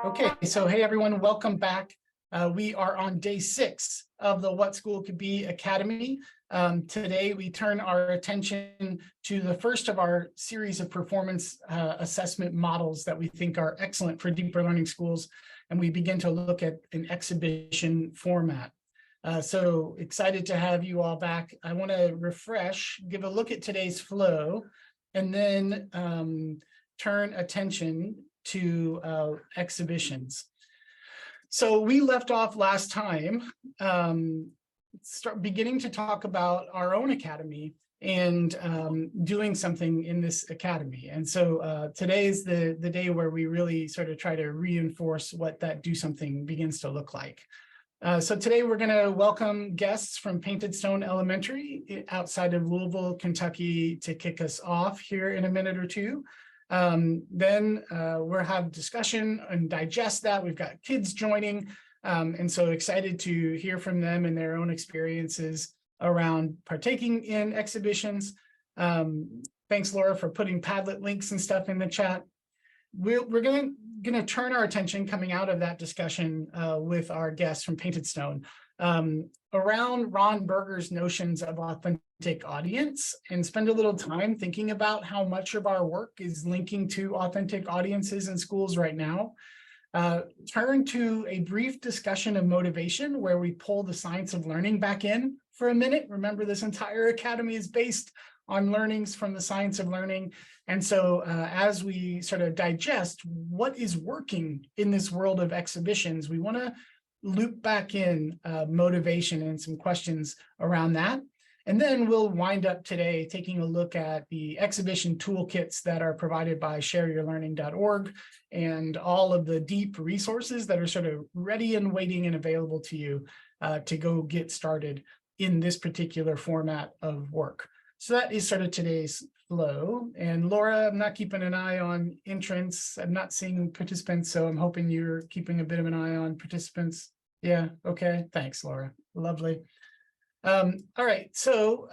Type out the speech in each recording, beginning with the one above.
Okay, so hey everyone, welcome back. We are on day 6 of the What School Could Be Academy. Today we turn our attention to the first of our series of performance assessment models that we think are excellent for deeper learning schools, and we begin to look at an exhibition format. So excited to have you all back. I want to refresh, give a look at today's flow, and then turn attention to exhibitions. So we left off last time beginning to talk about our own academy and doing something in this academy. And so today is the day where we really sort of try to reinforce what that do something begins to look like. So today we're going to welcome guests from Painted Stone Elementary outside of Louisville, Kentucky to kick us off here in a minute or two. Then we'll have discussion and digest that. We've got kids joining, and so excited to hear from them and their own experiences around partaking in exhibitions. Thanks, Laura, for putting Padlet links and stuff in the chat. We're going to turn our attention coming out of that discussion with our guests from Painted Stone around Ron Berger's notions of authentic audience, and spend a little time thinking about how much of our work is linking to authentic audiences in schools right now. Turn to a brief discussion of motivation, where we pull the science of learning back in for a minute. Remember, this entire academy is based on learnings from the science of learning. And so as we sort of digest what is working in this world of exhibitions, we want to loop back in motivation and some questions around that. And then we'll wind up today taking a look at the exhibition toolkits that are provided by shareyourlearning.org and all of the deep resources that are sort of ready and waiting and available to you to go get started in this particular format of work. So that is sort of today's flow. And Laura, I'm not keeping an eye on entrants. I'm not seeing participants, so I'm hoping you're keeping a bit of an eye on participants. Yeah, okay, thanks, Laura. Lovely. All right, so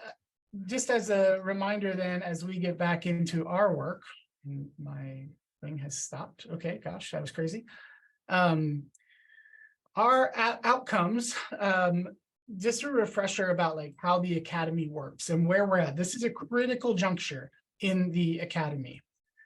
just as a reminder then, as we get back into our work, my thing has stopped. Okay, gosh, that was crazy. Our outcomes, just a refresher about like how the academy works and where we're at. This is a critical juncture in the academy.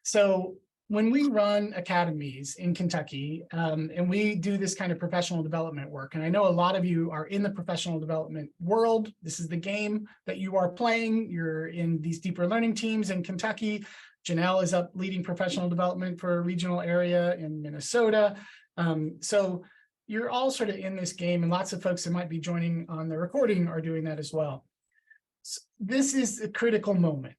So when we run academies in Kentucky, and we do this kind of professional development work, and I know a lot of you are in the professional development world. This is the game that you are playing. You're in these deeper learning teams in Kentucky. Janelle is up leading professional development for a regional area in Minnesota. So you're all sort of in this game, and lots of folks that might be joining on the recording are doing that as well. So this is a critical moment.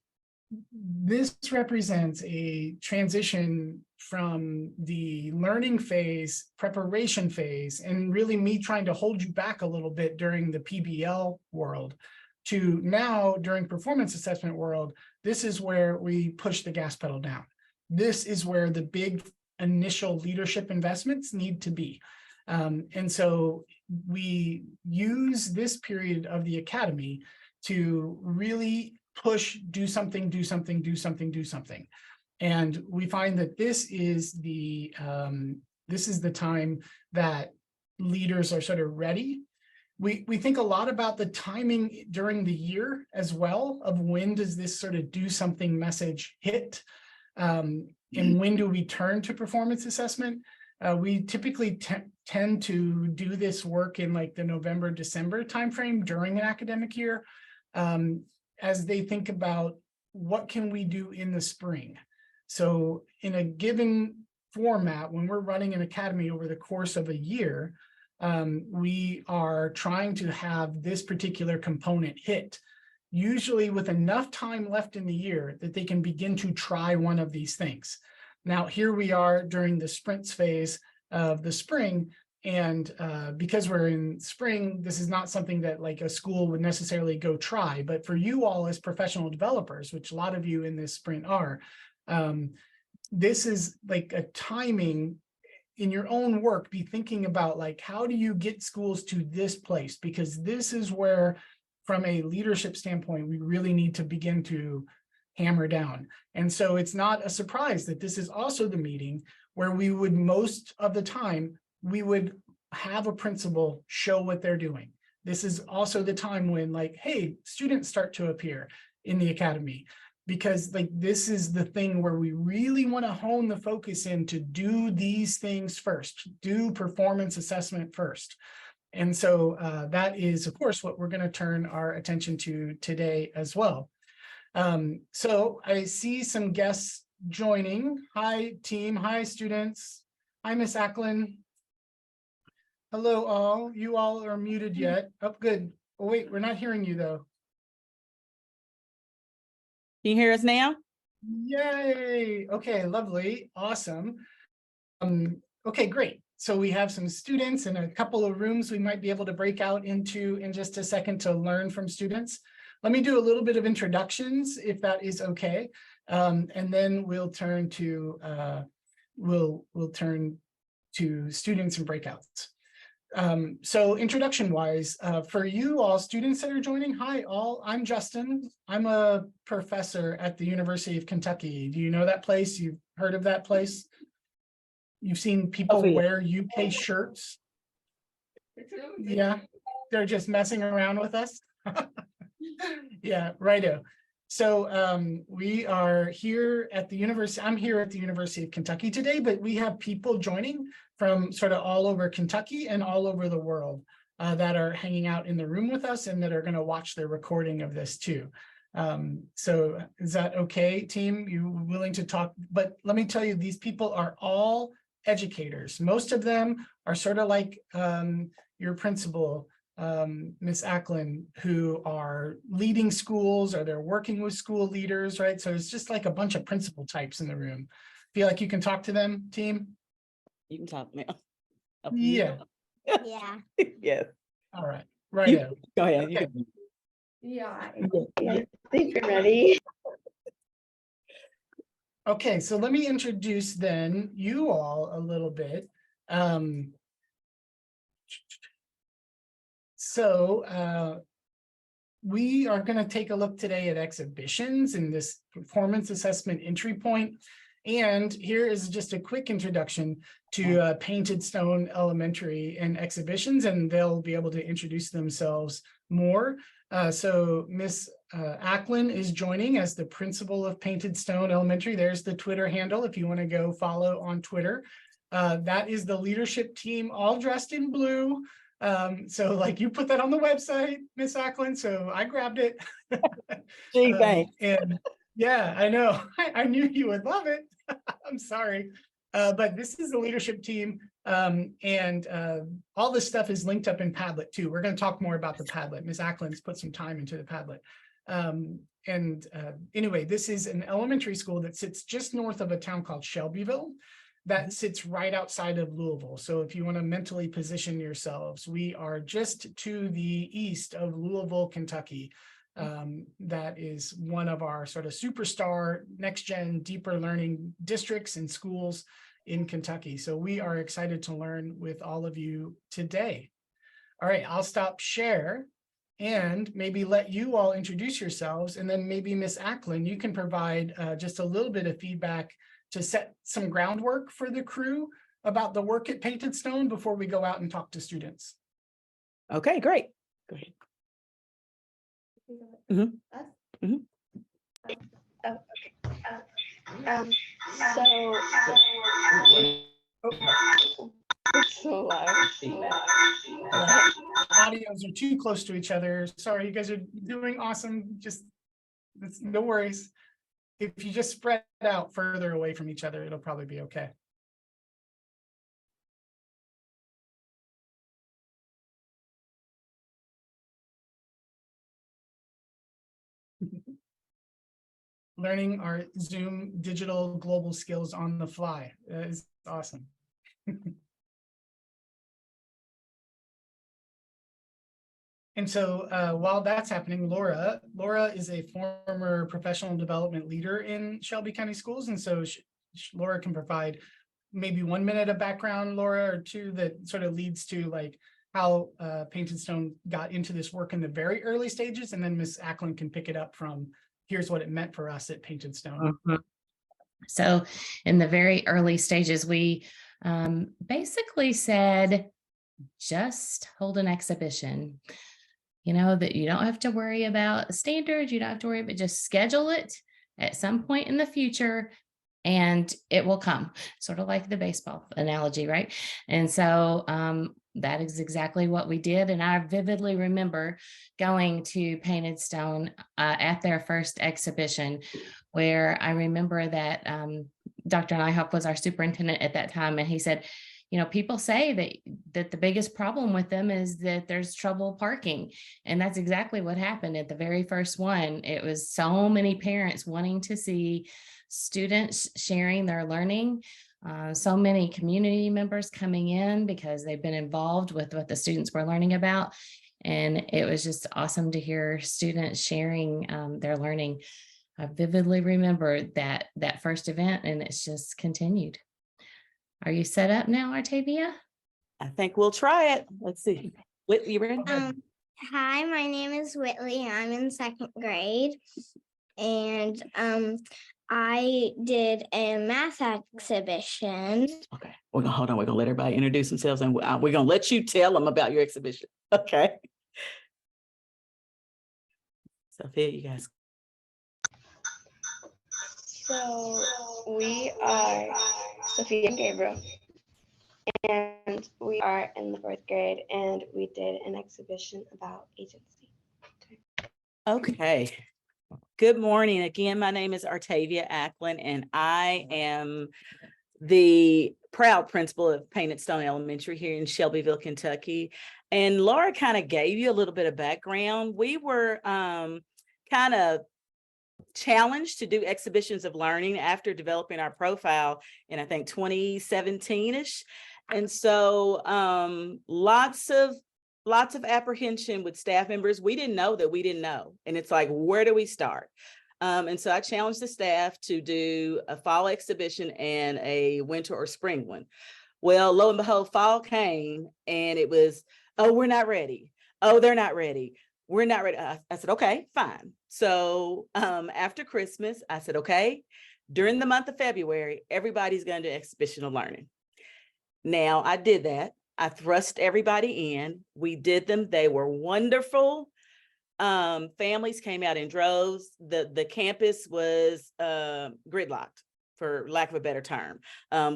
This represents a transition from the learning phase, preparation phase, and really me trying to hold you back a little bit during the PBL world to now during performance assessment world. This is where we push the gas pedal down. This is where the big initial leadership investments need to be. And so we use this period of the academy to really push, do something, do something, do something, do something. And we find that this is the time that leaders are sort of ready. We think a lot about the timing during the year as well, of when does this sort of do something message hit, and when do we turn to performance assessment. We typically tend to do this work in like the November, December timeframe during an academic year, as they think about what can we do in the spring. So in a given format, when we're running an academy over the course of a year, we are trying to have this particular component hit, usually with enough time left in the year that they can begin to try one of these things. Now, here we are during the sprints phase of the spring, and because we're in spring, this is not something that like a school would necessarily go try, but for you all as professional developers, which a lot of you in this sprint are, this is like a timing in your own work. Be thinking about like, how do you get schools to this place? Because this is where, from a leadership standpoint, we really need to begin to hammer down. And so it's not a surprise that this is also the meeting where we would most of the time, we would have a principal show what they're doing. This is also the time when like, hey, students start to appear in the academy, because like this is the thing where we really want to hone the focus in to do these things first, do performance assessment first. And so that is, of course, what we're going to turn our attention to today as well. So I see some guests joining. Hi, team. Hi, students. Hi, Miss Ackland. Hello, all. You all are muted yet. Oh, good. Oh, wait, we're not hearing you, though. Can you hear us now? Yay. Okay, lovely. Awesome. Okay, great. So we have some students in a couple of rooms we might be able to break out into in just a second to learn from students. Let me do a little bit of introductions, if that is okay. And then we'll turn to we'll turn to students and breakouts. So introduction wise, for you all students that are joining, hi all, I'm Justin. I'm a professor at the University of Kentucky. Do you know that place? You've heard of that place? You've seen people wear UK shirts? Yeah, they're just messing around with us. Yeah, righto. So we are here at the university. I'm here at the University of Kentucky today, but we have people joining from sort of all over Kentucky and all over the world that are hanging out in the room with us and that are going to watch the recording of this too. So is that okay, team? You willing to talk? But let me tell you, these people are all educators. Most of them are sort of like your principal, Miss Ackland, who are leading schools or they're working with school leaders, right? So it's just like a bunch of principal types in the room. Feel like you can talk to them, team? You can talk now. Yeah. Yeah. Yes. All right. Right. Go ahead. Okay. You can. Yeah. I think you're ready. Okay, so let me introduce then you all a little bit. We are going to take a look today at exhibitions in this performance assessment entry point. And here is just a quick introduction to Painted Stone Elementary and exhibitions, and they'll be able to introduce themselves more. So Miss Ackland is joining as the principal of Painted Stone Elementary. There's the Twitter handle if you want to go follow on Twitter. That is the leadership team all dressed in blue. So like you put that on the website, Miss Ackland, so I grabbed it. Gee, thanks. And yeah, I know. I knew you would love it. I'm sorry. But this is the leadership team. And all this stuff is linked up in Padlet too. We're going to talk more about the Padlet. Ms. Ackland's put some time into the Padlet. Anyway, this is an elementary school that sits just north of a town called Shelbyville that sits right outside of Louisville. So if you want to mentally position yourselves, we are just to the east of Louisville, Kentucky. That is one of our sort of superstar next gen deeper learning districts and schools in Kentucky. So we are excited to learn with all of you today. All right, I'll stop share and maybe let you all introduce yourselves, and then maybe Miss Ackland, you can provide just a little bit of feedback to set some groundwork for the crew about the work at Painted Stone before we go out and talk to students. Okay, great. Go ahead. It's so loud. Audios are too close to each other. Sorry, you guys are doing awesome. Just no worries. If you just spread out further away from each other, it'll probably be okay. Learning our Zoom digital global skills on the fly is awesome. And so while that's happening, Laura is a former professional development leader in Shelby County Schools. And so Laura can provide maybe 1 minute of background, Laura, or two that sort of leads to like how Painted Stone got into this work in the very early stages. And then Ms. Ackland can pick it up from here's what it meant for us at Painted Stone. Mhm. So in the very early stages, we basically said, just hold an exhibition. You know, that you don't have to worry about standards, you don't have to worry about, just schedule it at some point in the future and it will come, sort of like the baseball analogy, right? And so that is exactly what we did. And I vividly remember going to Painted Stone at their first exhibition, where I remember that Dr. Nyhoff was our superintendent at that time, and he said, you know, people say that the biggest problem with them is that there's trouble parking. And that's exactly what happened at the very first one. It was so many parents wanting to see students sharing their learning, so many community members coming in because they've been involved with what the students were learning about. And it was just awesome to hear students sharing their learning. I vividly remember that first event, and it's just continued. Are you set up now, Artavia? I think we'll try it. Let's see. Whitley, you ready? Hi, my name is Whitley. I'm in 2nd grade. And I did a math exhibition. Okay, we're gonna hold on. We're gonna let everybody introduce themselves, and we're gonna let you tell them about your exhibition. Okay. Sophia, you guys. So we are Sophia and Gabriel, and we are in the 4th grade, and we did an exhibition about agency. Okay. Good morning. Again, my name is Artavia Ackland, and I am the proud principal of Painted Stone Elementary here in Shelbyville, Kentucky. And Laura kind of gave you a little bit of background. We were kind of challenged to do exhibitions of learning after developing our profile in, I think, 2017-ish. And so lots of apprehension with staff members. We didn't know that we didn't know. And it's like, where do we start? And so I challenged the staff to do a fall exhibition and a winter or spring one. Well, lo and behold, fall came and it was, oh, we're not ready. Oh, they're not ready. We're not ready. I said, okay, fine. So after Christmas, I said, okay, during the month of February, everybody's going to do exhibition of learning. Now I did that. I thrust everybody in. We did them. They were wonderful. Families came out in droves. The campus was gridlocked, for lack of a better term.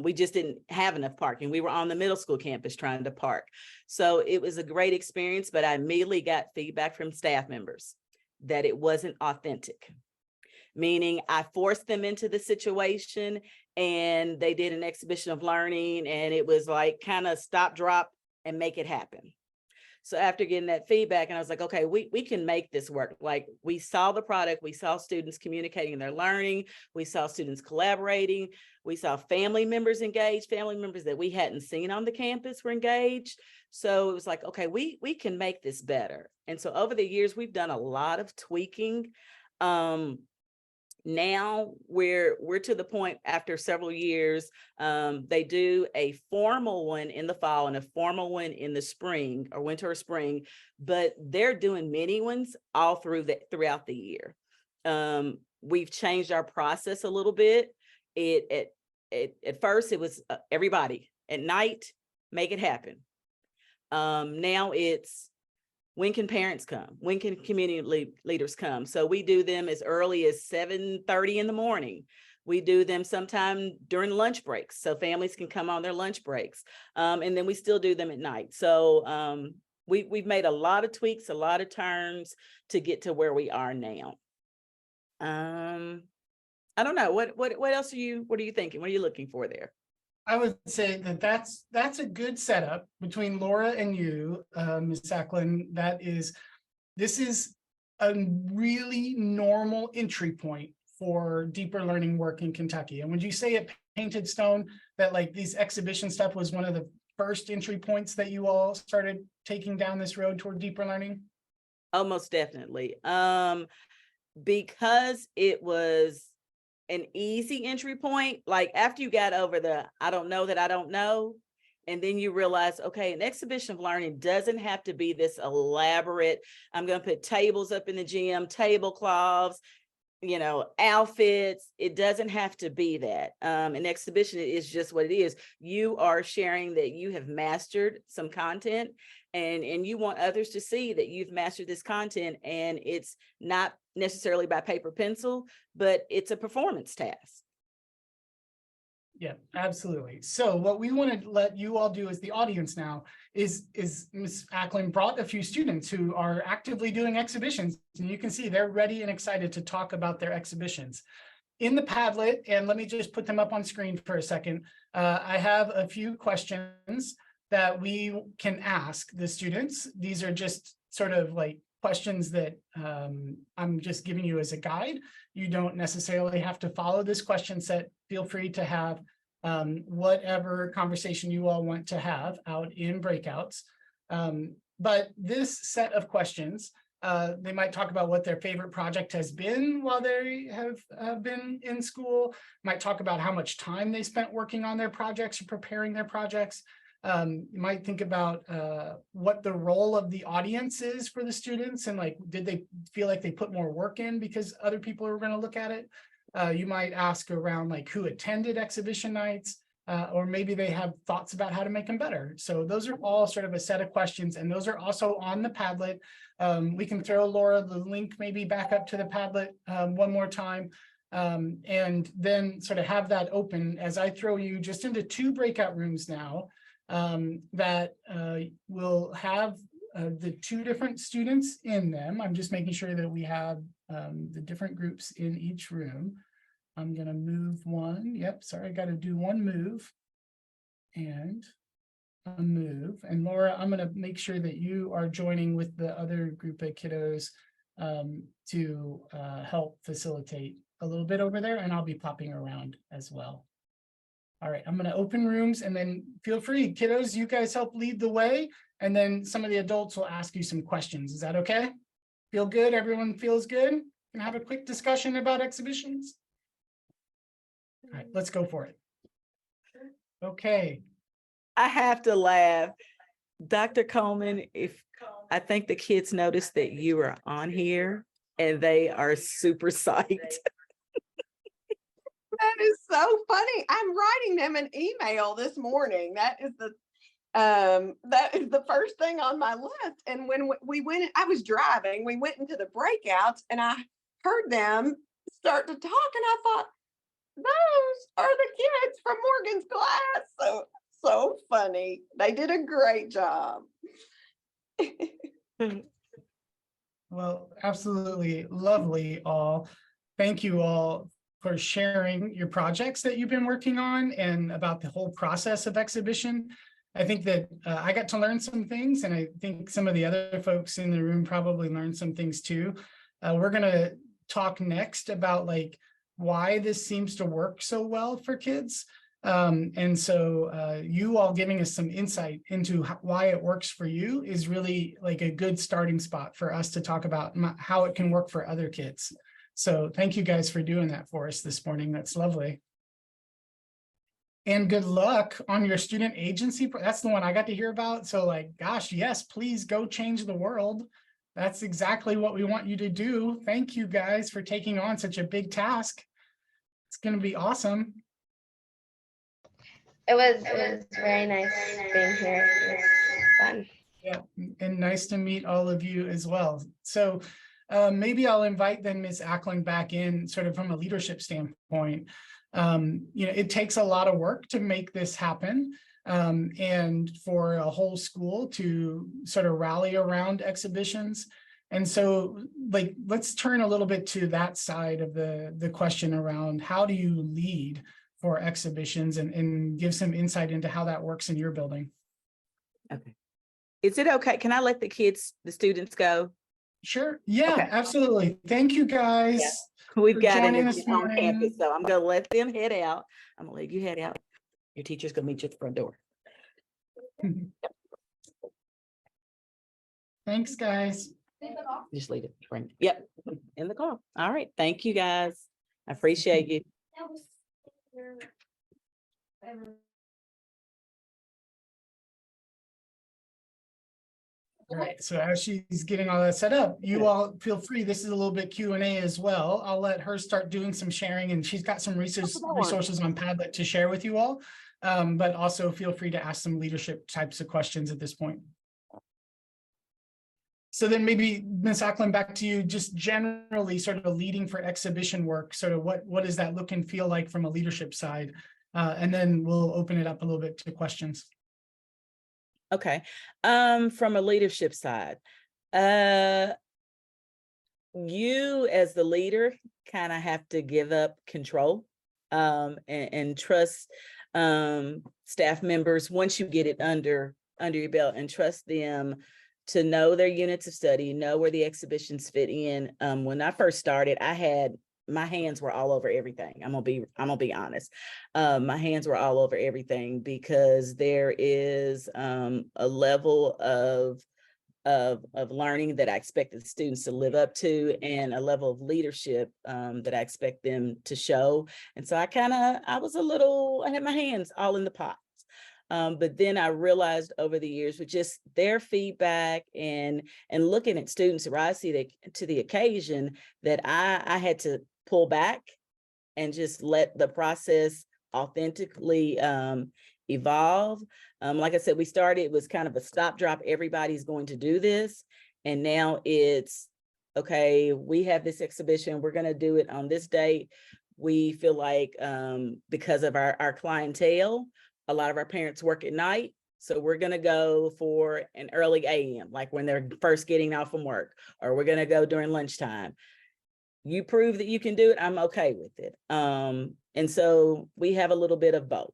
We just didn't have enough parking. We were on the middle school campus trying to park. So it was a great experience, but I immediately got feedback from staff members that it wasn't authentic, meaning I forced them into the situation and they did an exhibition of learning, and it was like kind of stop, drop, and make it happen. So after getting that feedback, and I was like, okay, we can make this work. Like, we saw the product, we saw students communicating their learning, we saw students collaborating, we saw family members engaged, family members that we hadn't seen on the campus were engaged. So it was like, okay, we can make this better. And so over the years, we've done a lot of tweaking. Now we're to the point after several years, they do a formal one in the fall and a formal one in the spring or winter or spring, but they're doing mini ones all throughout the year. We've changed our process a little bit. At first it was everybody at night, make it happen. Now it's, when can parents come? When can community leaders come? So we do them as early as 7:30 in the morning. We do them sometime during lunch breaks, so families can come on their lunch breaks. And then we still do them at night. So we've made a lot of tweaks, a lot of turns to get to where we are now. I don't know. What else are you thinking? What are you looking for there? I would say that that's a good setup between Laura and you, Ms. Ackland. This is a really normal entry point for deeper learning work in Kentucky. And would you say at Painted Stone that like these exhibition stuff was one of the first entry points that you all started taking down this road toward deeper learning? Oh, most definitely. Because it was an easy entry point, like after you got over the I don't know that I don't know, and then you realize, okay, an exhibition of learning doesn't have to be this elaborate, I'm going to put tables up in the gym, tablecloths. outfits. It doesn't have to be that. An exhibition is just what it is. You are sharing that you have mastered some content, and you want others to see that you've mastered this content, and it's not necessarily by paper pencil, but it's a performance task. Yeah, absolutely. So what we want to let you all do as the audience now is Ms. Ackland brought a few students who are actively doing exhibitions, and you can see they're ready and excited to talk about their exhibitions. In the Padlet, and let me just put them up on screen for a second, I have a few questions that we can ask the students. These are just sort of like questions that I'm just giving you as a guide. You don't necessarily have to follow this question set. Feel free to have whatever conversation you all want to have out in breakouts. But this set of questions, they might talk about what their favorite project has been while they have been in school, might talk about how much time they spent working on their projects or preparing their projects. You might think about what the role of the audience is for the students, and like, did they feel like they put more work in because other people are going to look at it? You might ask around like who attended exhibition nights, or maybe they have thoughts about how to make them better. So those are all sort of a set of questions, and those are also on the Padlet. We can throw, Laura, the link maybe back up to the Padlet one more time, and then sort of have that open as I throw you just into 2 breakout rooms now that will have the 2 different students in them. I'm just making sure that we have the different groups in each room. I'm going to move one. Yep, sorry, I got to do one move and a move. And Laura, I'm going to make sure that you are joining with the other group of kiddos to help facilitate a little bit over there, and I'll be popping around as well. All right, I'm going to open rooms, and then feel free, kiddos, you guys help lead the way, and then some of the adults will ask you some questions. Is that okay? Feel good? Everyone feels good? Can I have a quick discussion about exhibitions? All right, let's go for it. Okay. I have to laugh. Dr. Coleman, I think the kids noticed that you are on here, and they are super psyched. That is so funny. I'm writing them an email this morning. That is the first thing on my list. And when we went, I was driving, we went into the breakouts, and I heard them start to talk, and I thought, those are the kids from Morgan's class. So funny. They did a great job. Well, absolutely lovely all. Thank you all for sharing your projects that you've been working on and about the whole process of exhibition. I think that I got to learn some things, and I think some of the other folks in the room probably learned some things too. We're going to talk next about like why this seems to work so well for kids. And so you all giving us some insight into why it works for you is really like a good starting spot for us to talk about how it can work for other kids. So thank you guys for doing that for us this morning. That's lovely. And good luck on your student agency. That's the one I got to hear about. So like, gosh, yes, please go change the world. That's exactly what we want you to do. Thank you guys for taking on such a big task. It's going to be awesome. It was very nice being here. It was fun. Yeah, and nice to meet all of you as well. So maybe I'll invite then Ms. Ackland back in sort of from a leadership standpoint. It takes a lot of work to make this happen, and for a whole school to sort of rally around exhibitions. And so like, let's turn a little bit to that side of the question around how do you lead for exhibitions and give some insight into how that works in your building. Okay. Is it okay? Can I let the students go? Sure. Yeah, Okay. Absolutely. Thank you guys. Yeah. We've got an joining us event on morning. campus, so I'm going to let them head out. I'm going to let you head out. Your teacher's going to meet you at the front door. Thanks, guys. Just leave it. Bring Yep. In the car. All right. Thank you, guys. I appreciate you. All right, so as she's getting all that set up, you all feel free. This is a little bit Q&A as well. I'll let her start doing some sharing, and she's got some resources on Padlet to share with you all. But also feel free to ask some leadership types of questions at this point. So then maybe Ms. Ackland, back to you, just generally sort of leading for exhibition work, sort of what does that look and feel like from a leadership side? And then we'll open it up a little bit to questions. Okay, from a leadership side, you as the leader kind of have to give up control and trust staff members once you get it under your belt, and trust them to know their units of study, know where the exhibitions fit in. When I first started, my hands were all over everything. I'm gonna be honest. My hands were all over everything because there is a level of learning that I expected the students to live up to, and a level of leadership that I expect them to show. And so I had my hands all in the pot. But then I realized over the years, with just their feedback and looking at students rise to the occasion, that I had to pull back and just let the process authentically evolve. Like I said, it was kind of a stop drop. Everybody's going to do this. And now it's, okay, we have this exhibition, we're going to do it on this date. We feel like because of our clientele, a lot of our parents work at night. So we're going to go for an early AM, like when they're first getting off from work, or we're going to go during lunchtime. You prove that you can do it, I'm okay with it. And so we have a little bit of both.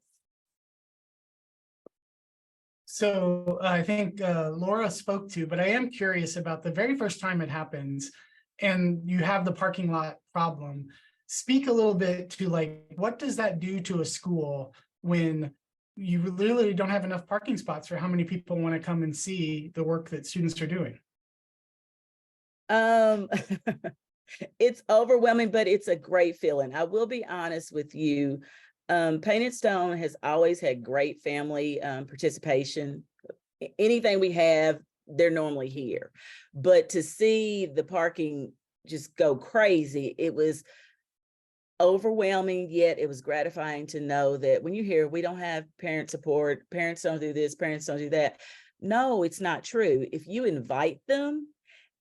So I think Laura spoke to, but I am curious about the very first time it happens and you have the parking lot problem. Speak a little bit to, like, what does that do to a school when you literally don't have enough parking spots for how many people want to come and see the work that students are doing? It's overwhelming, but it's a great feeling. I will be honest with you. Painted Stone has always had great family participation. Anything we have, they're normally here. But to see the parking just go crazy, it was overwhelming, yet it was gratifying to know that when you hear we don't have parent support, parents don't do this, parents don't do that. No, it's not true. If you invite them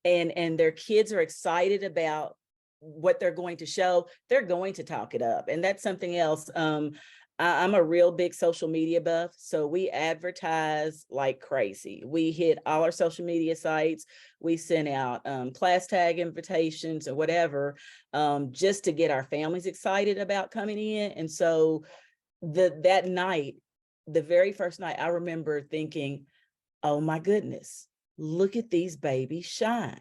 and their kids are excited about what they're going to show, they're going to talk it up. And that's something else. I'm a real big social media buff, so we advertise like crazy. We hit all our social media sites. We send out class tag invitations or whatever, just to get our families excited about coming in. And so that night, the very first night, I remember thinking, oh my goodness, look at these babies shine.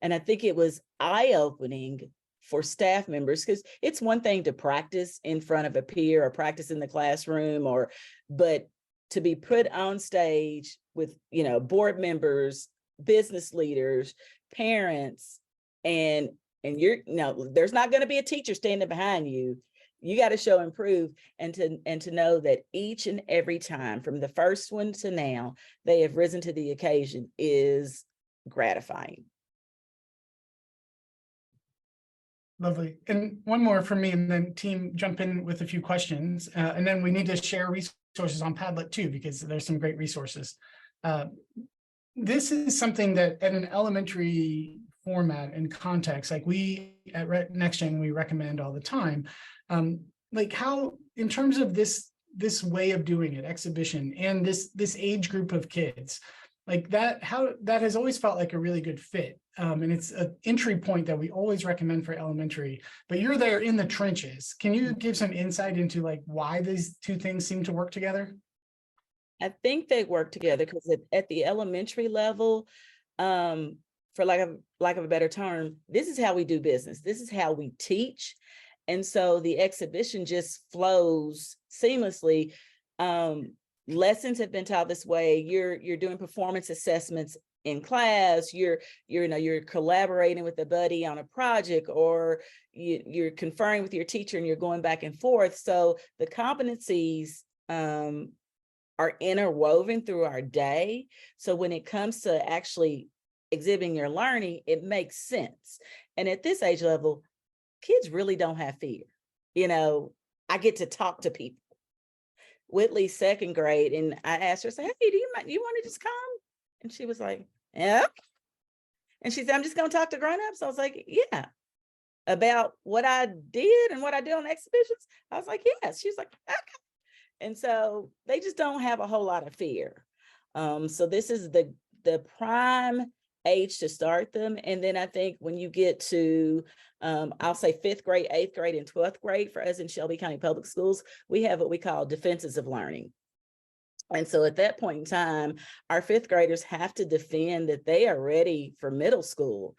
And I think it was eye-opening for staff members, because it's one thing to practice in front of a peer or practice in the classroom, but to be put on stage with, board members, business leaders, parents, and there's not going to be a teacher standing behind you. You got to show and prove, and to know that each and every time from the first one to now, they have risen to the occasion is gratifying. Lovely. And one more from me, and then team jump in with a few questions. And then we need to share resources on Padlet too, because there's some great resources. This is something that at an elementary format and context, like we at NextGen, we recommend all the time. Like how, in terms of this way of doing it, exhibition, and this age group of kids, like that, how that has always felt like a really good fit. And it's an entry point that we always recommend for elementary, but you're there in the trenches. Can you give some insight into like why these two things seem to work together? I think they work together because at the elementary level, for lack of a better term, this is how we do business. This is how we teach. And so the exhibition just flows seamlessly. Lessons have been taught this way. You're doing performance assessments in class. You're collaborating with a buddy on a project, or you're conferring with your teacher and you're going back and forth. So the competencies are are interwoven through our day. So when it comes to actually exhibiting your learning, it makes sense. And at this age level, kids really don't have fear. You know, I get to talk to people. Whitley's second grade, and I asked her, I said, hey, do you want to just come? And she was like, yeah. And she said, I'm just going to talk to grown-ups. I was like, yeah. About what I did and what I did on exhibitions. I was like, yes. She was like, okay. And so they just don't have a whole lot of fear. So this is the prime age to start them. And then I think when you get to, I'll say 5th grade, 8th grade, and 12th grade for us in Shelby County Public Schools, we have what we call defenses of learning. And so at that point in time, our 5th graders have to defend that they are ready for middle school.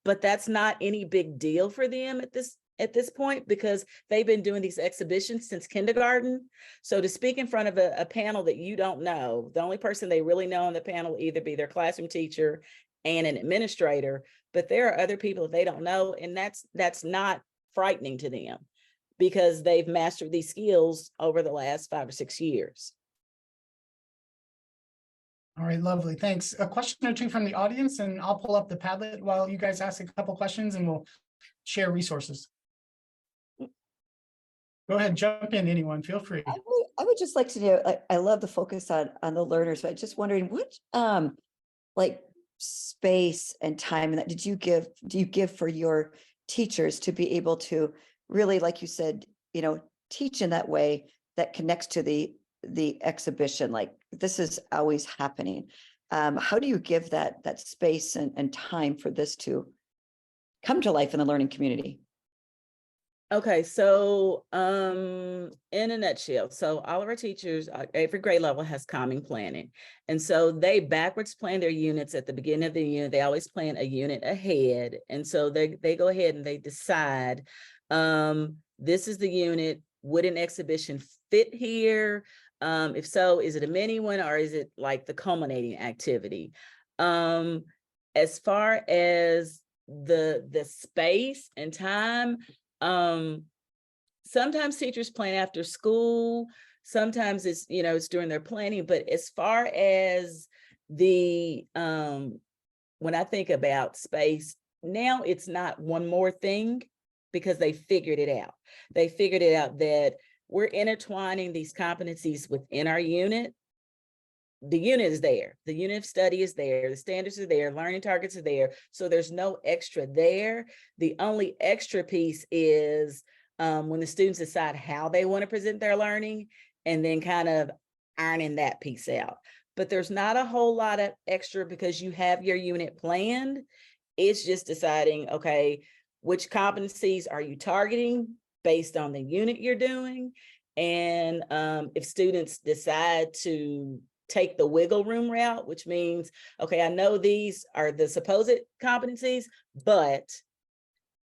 But that's not any big deal for them at this point, because they've been doing these exhibitions since kindergarten. So to speak in front of a panel that you don't know, the only person they really know on the panel will either be their classroom teacher and an administrator, but there are other people that they don't know, and that's not frightening to them because they've mastered these skills over the last 5 or 6 years. All right, lovely. Thanks. A question or two from the audience, and I'll pull up the Padlet while you guys ask a couple questions and we'll share resources. Go ahead, jump in, anyone, feel free. I would just like to know, I love the focus on the learners, but just wondering what like space and time that do you give for your teachers to be able to really, like you said, you know, teach in that way that connects to the exhibition, like this is always happening. How do you give that space and time for this to come to life in the learning community? Okay, so in a nutshell, so all of our teachers, every grade level has common planning. And so they backwards plan their units at the beginning of the unit. They always plan a unit ahead. And so they go ahead and they decide, this is the unit, would an exhibition fit here? If so, is it a mini one or is it like the culminating activity? As far as the space and time, sometimes teachers plan after school, sometimes it's, you know, it's during their planning, but as far as the, when I think about space, now it's not one more thing because they figured it out. They figured it out that we're intertwining these competencies within our unit. The unit is there. The unit of study is there. The standards are there. Learning targets are there. So there's no extra there. The only extra piece is when the students decide how they want to present their learning and then kind of ironing that piece out. But there's not a whole lot of extra because you have your unit planned. It's just deciding, okay, which competencies are you targeting based on the unit you're doing? And if students decide to take the wiggle room route, which means, okay, I know these are the supposed competencies, but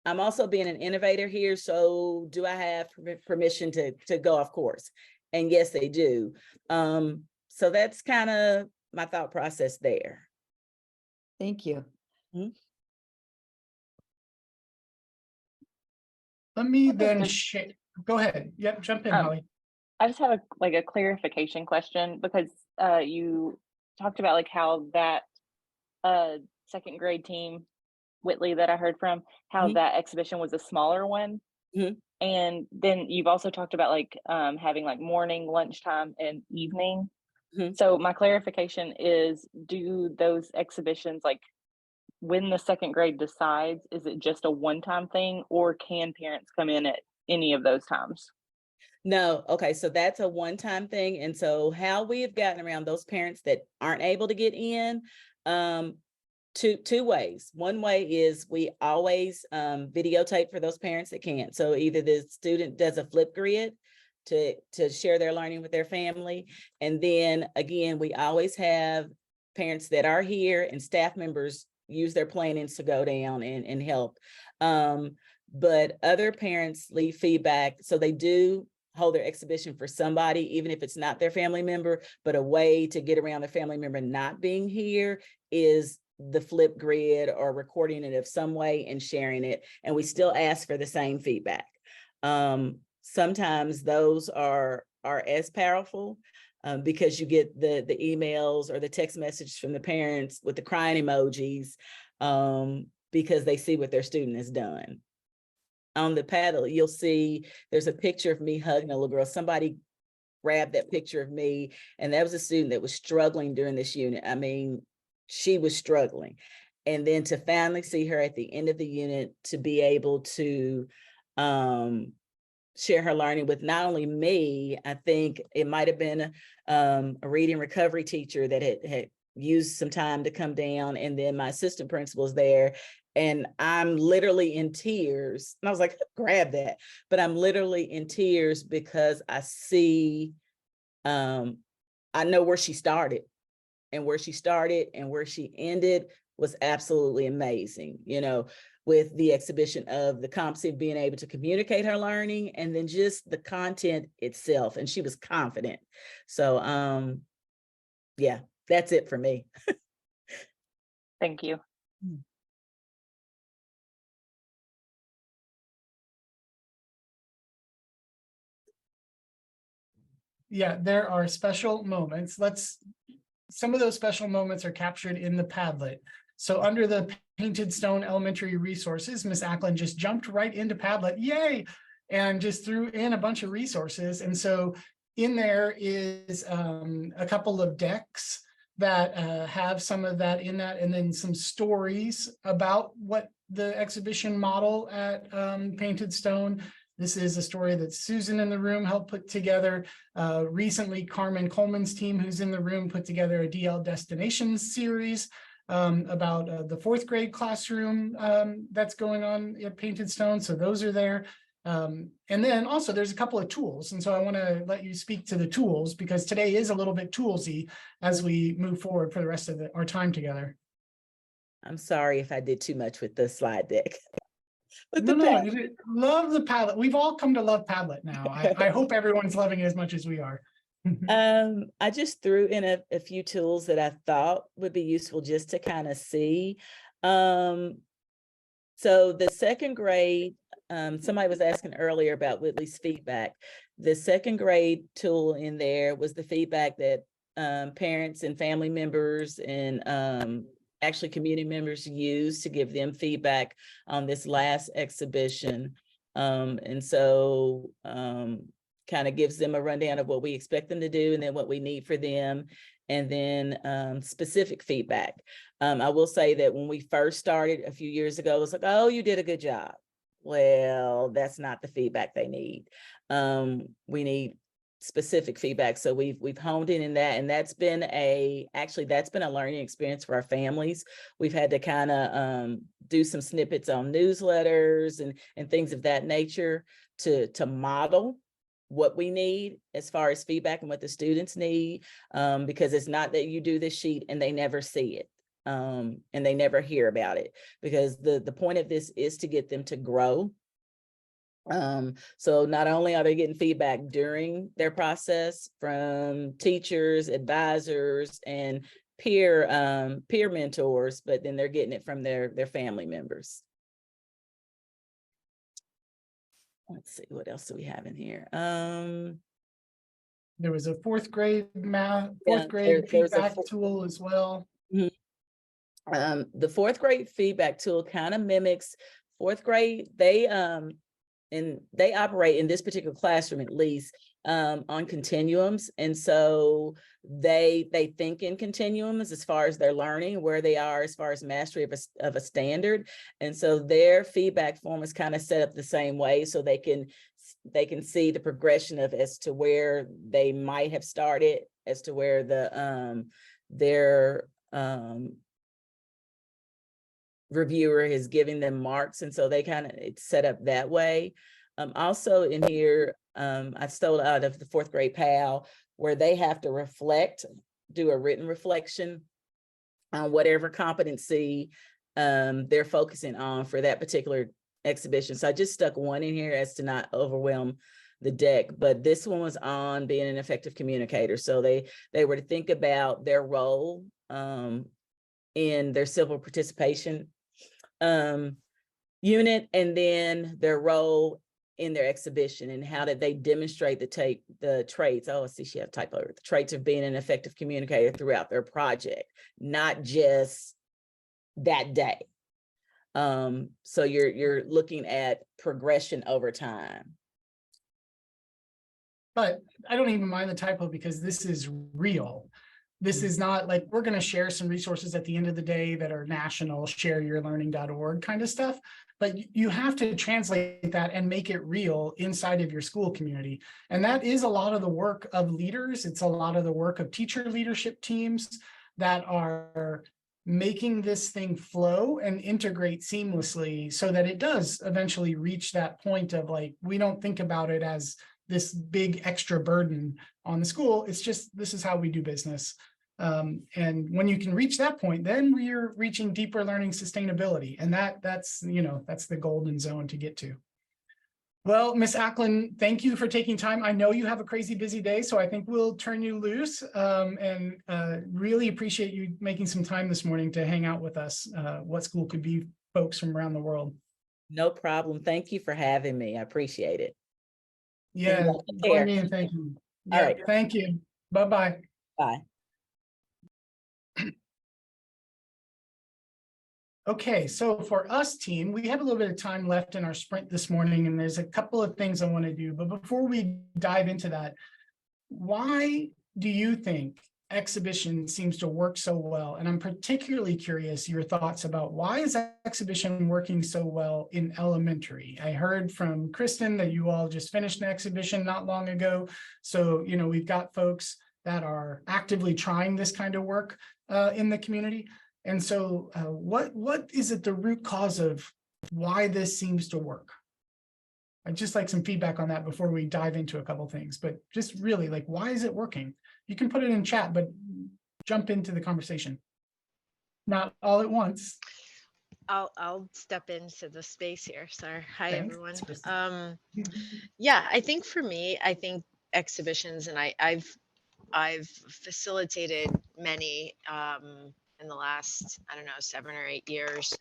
I'm also being an innovator here. So do I have permission to go off course? And yes, they do. So that's kind of my thought process there. Thank you. Mm-hmm. Let me then share. Go ahead. Yep, jump in, Holly. I just have a clarification question because you talked about like how that second grade team, Whitley, that I heard from, how that exhibition was a smaller one. And then you've also talked about like having like morning, lunchtime, and evening. So my clarification is, do those exhibitions, like when the second grade decides, is it just a one-time thing, or can parents come in at any of those times? No, okay, so that's a one-time thing. And so how we have gotten around those parents that aren't able to get in, two ways. One way is we always videotape for those parents that can't. So either the student does a flip grid to share their learning with their family. And then again, we always have parents that are here and staff members use their plannings to go down and help. But other parents leave feedback. So they do hold their exhibition for somebody, even if it's not their family member, but a way to get around their family member not being here is the flip grid or recording it of some way and sharing it. And we still ask for the same feedback. sometimes those are as powerful because you get the emails or the text message from the parents with the crying emojis because they see what their student has done. On the Padlet, you'll see there's a picture of me hugging a little girl. Somebody grabbed that picture of me, and that was a student that was struggling during this unit. I mean, she was struggling. And then to finally see her at the end of the unit, to be able to share her learning with not only me, I think it might have been a reading recovery teacher that had used some time to come down, and then my assistant principal is there. And I'm literally in tears. And I was like, grab that. But I'm literally in tears because I see, I know where she started, and where she started and where she ended was absolutely amazing, you know, with the exhibition of the competency of being able to communicate her learning, and then just the content itself. And she was confident. So yeah, that's it for me. Thank you. Yeah, there are special moments. Some of those special moments are captured in the Padlet. So under the Painted Stone Elementary Resources, Miss Ackland just jumped right into Padlet, yay, and just threw in a bunch of resources. And so in there is a couple of decks that have some of that in that, and then some stories about what the exhibition model at Painted Stone. This is a story that Susan in the room helped put together. Recently, Carmen Coleman's team, who's in the room, put together a DL Destinations series about the fourth grade classroom that's going on at Painted Stone. So those are there. And then also there's a couple of tools. And so I want to let you speak to the tools, because today is a little bit toolsy as we move forward for the rest of our time together. I'm sorry if I did too much with the slide deck. Love the Padlet. We've all come to love Padlet now. I hope everyone's loving it as much as we are. I just threw in a few tools that I thought would be useful just to kind of see. So the second grade, somebody was asking earlier about Whitley's feedback. The second grade tool in there was the feedback that parents and family members and actually community members use to give them feedback on this last exhibition. And so kind of gives them a rundown of what we expect them to do, and then what we need for them, and then specific feedback. I will say that when we first started a few years ago, it was like, oh, you did a good job. Well, that's not the feedback they need. We need specific feedback. So we've honed in that, and that's been a learning experience for our families. We've had to kind of do some snippets on newsletters and things of that nature to model what we need as far as feedback and what the students need, because it's not that you do this sheet and they never see it and they never hear about it, because the point of this is to get them to grow. So not only are they getting feedback during their process from teachers, advisors, and peer mentors, but then they're getting it from their family members. Let's see, what else do we have in here? There was a fourth grade there's feedback tool as well. The fourth grade feedback tool kind of mimics fourth grade. And they operate in this particular classroom, at least, on continuums. And so they think in continuums as far as their learning, where they are as far as mastery of a standard. And so their feedback form is kind of set up the same way, so they can see the progression of as to where they might have started, as to where their reviewer is giving them marks. And so they it's set up that way. Also in here, I stole out of the fourth grade PAL, where they have to do a written reflection on whatever competency they're focusing on for that particular exhibition. So I just stuck one in here as to not overwhelm the deck, but this one was on being an effective communicator. So they were to think about their role in their civil participation unit, and then their role in their exhibition, and how did they demonstrate the traits? Oh, I see she had a typo. The traits of being an effective communicator throughout their project, not just that day. So you're looking at progression over time. But I don't even mind the typo because this is real. This is not like, we're going to share some resources at the end of the day that are national, shareyourlearning.org kind of stuff. But you have to translate that and make it real inside of your school community. And that is a lot of the work of leaders. It's a lot of the work of teacher leadership teams that are making this thing flow and integrate seamlessly so that it does eventually reach that point of like, we don't think about it as this big extra burden on the school. It's just, this is how we do business. And when you can reach that point, then we're reaching deeper learning sustainability. And that's the golden zone to get to. Well, Ms. Ackland, thank you for taking time. I know you have a crazy busy day, so I think we'll turn you loose, and really appreciate you making some time this morning to hang out with us. What School Could Be folks from around the world. No problem. Thank you for having me. I appreciate it. Yeah, join me in thanking you. All right. Thank you. Bye-bye. Bye. Okay, so for us, team, we have a little bit of time left in our sprint this morning, and there's a couple of things I want to do. But before we dive into that, why do you think exhibition seems to work so well? And I'm particularly curious your thoughts about why is exhibition working so well in elementary? I heard from Kristen that you all just finished an exhibition not long ago. So, we've got folks that are actively trying this kind of work in the community. And so what is it the root cause of why this seems to work? I'd just like some feedback on that before we dive into a couple things, but just really like, why is it working? You can put it in chat, but jump into the conversation. Not all at once. I'll step into the space here. Sorry. Hi, Thanks, everyone. Kristen. Yeah, I think for me, I think exhibitions, and I've facilitated many in the last, 7 or 8 years,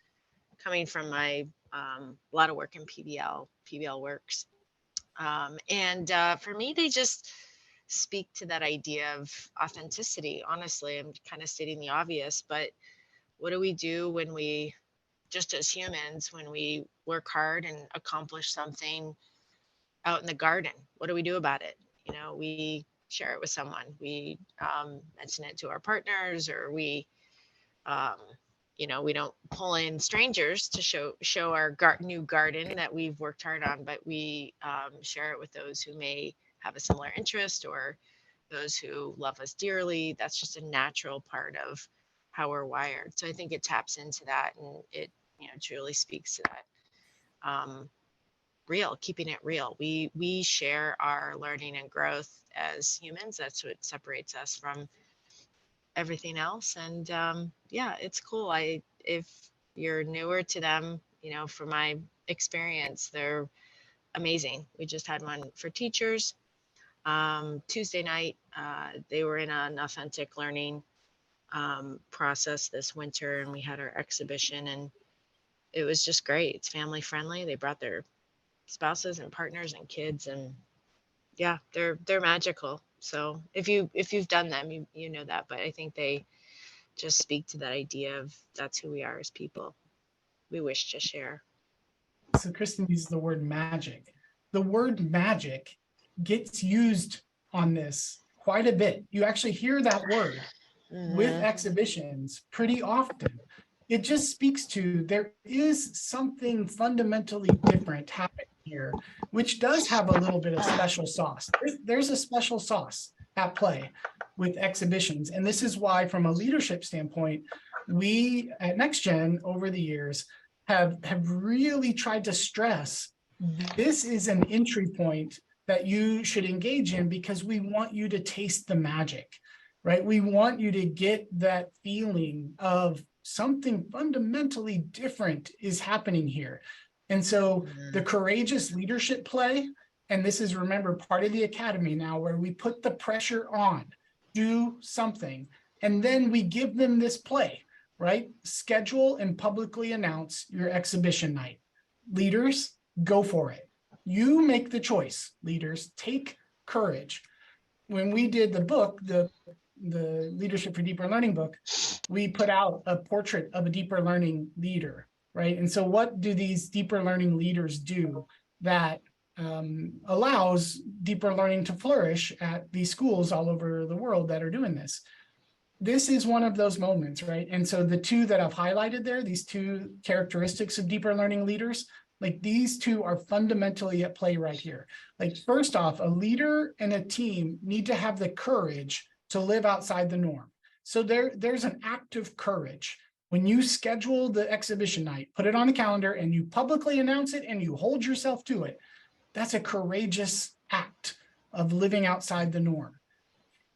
coming from my a lot of work in PBL works. And for me, they just speak to that idea of authenticity. Honestly, I'm kind of stating the obvious, but what do we do when we, just as humans, when we work hard and accomplish something out in the garden? What do we do about it? We share it with someone. We mention it to our partners, or we don't pull in strangers to show our new garden that we've worked hard on, but we share it with those who may have a similar interest or those who love us dearly. That's just a natural part of how we're wired. So I think it taps into that, and it truly speaks to that. Keeping it real. We share our learning and growth as humans. That's what separates us from everything else. And it's cool. If you're newer to them, from my experience, they're amazing. We just had one for teachers Tuesday night. They were in an authentic learning process this winter, and we had our exhibition, and it was just great. It's family friendly. They brought their spouses and partners and kids, and yeah, they're magical. So if you've done them, you know that, but I think they just speak to that idea of that's who we are as people. We wish to share. So Kristen uses the word magic. The word magic gets used on this quite a bit. You actually hear that word with exhibitions pretty often. It just speaks to there is something fundamentally different happening here, which does have a little bit of special sauce. There's a special sauce at play with exhibitions. And this is why, from a leadership standpoint, we at NextGen over the years have really tried to stress this is an entry point that you should engage in, because we want you to taste the magic, right? We want you to get that feeling of something fundamentally different is happening here. And so the courageous leadership play, and this is, remember, part of the academy now, where we put the pressure on, do something, and then we give them this play, right? Schedule and publicly announce your exhibition night. Leaders, go for it. You make the choice, leaders, take courage. When we did the book, the Leadership for Deeper Learning book, we put out a portrait of a deeper learning leader, right? And so what do these deeper learning leaders do that allows deeper learning to flourish at these schools all over the world that are doing this? This is one of those moments, right? And so the two that I've highlighted there, these two characteristics of deeper learning leaders, like these two are fundamentally at play right here. Like first off, a leader and a team need to have the courage to live outside the norm. So there's an act of courage. When you schedule the exhibition night, put it on the calendar and you publicly announce it and you hold yourself to it, that's a courageous act of living outside the norm.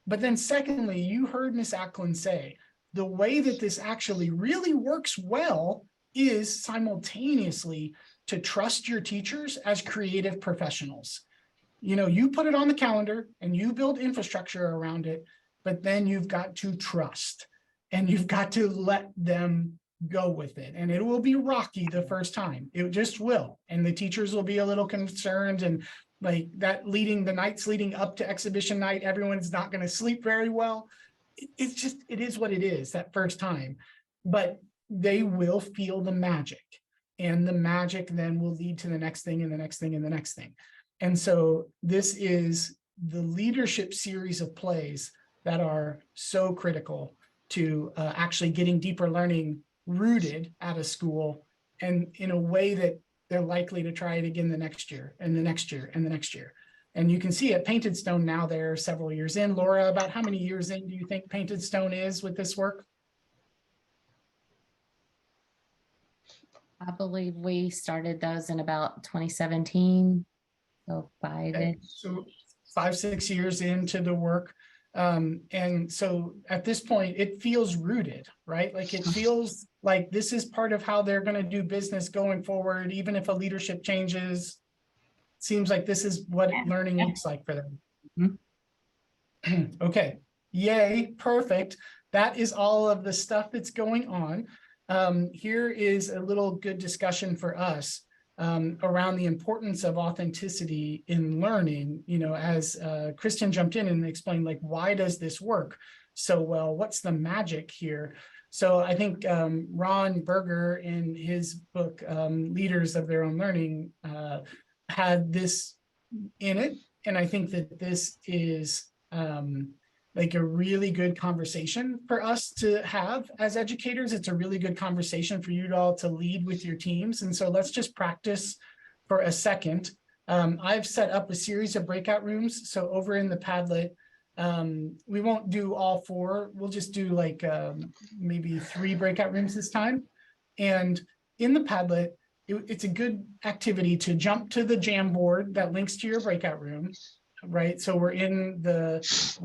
But then secondly, you heard Ms. Ackland say, the way that this actually really works well is simultaneously to trust your teachers as creative professionals. You know, you put it on the calendar and you build infrastructure around it, but then you've got to trust and you've got to let them go with it. And it will be rocky the first time. It just will. And the teachers will be a little concerned, and like that the nights leading up to exhibition night, everyone's not going to sleep very well. It is what it is that first time, but they will feel the magic, and the magic then will lead to the next thing and the next thing and the next thing. And so this is the leadership series of plays that are so critical to actually getting deeper learning rooted at a school, and in a way that they're likely to try it again the next year and the next year and the next year. And you can see at Painted Stone now, they're several years in. Laura, about how many years in do you think Painted Stone is with this work? I believe we started those in about 2017, so five-ish. Okay. So 5-6 years into the work. And so at this point, it feels rooted, right? Like it feels like this is part of how they're going to do business going forward, even if a leadership changes. Seems like this is what learning looks like for them. Okay, yay, perfect. That is all of the stuff that's going on. Here is a little good discussion for us around the importance of authenticity in learning, you know, as Kristen jumped in and explained, like, why does this work so well? What's the magic here? So I think Ron Berger in his book, Leaders of Their Own Learning, had this in it. And I think that this is like a really good conversation for us to have as educators. It's a really good conversation for you all to lead with your teams. And so let's just practice for a second. I've set up a series of breakout rooms. So over in the Padlet, we won't do all 4. We'll just do like maybe 3 breakout rooms this time. And in the Padlet, it's a good activity to jump to the Jamboard that links to your breakout room. Right, so we're in this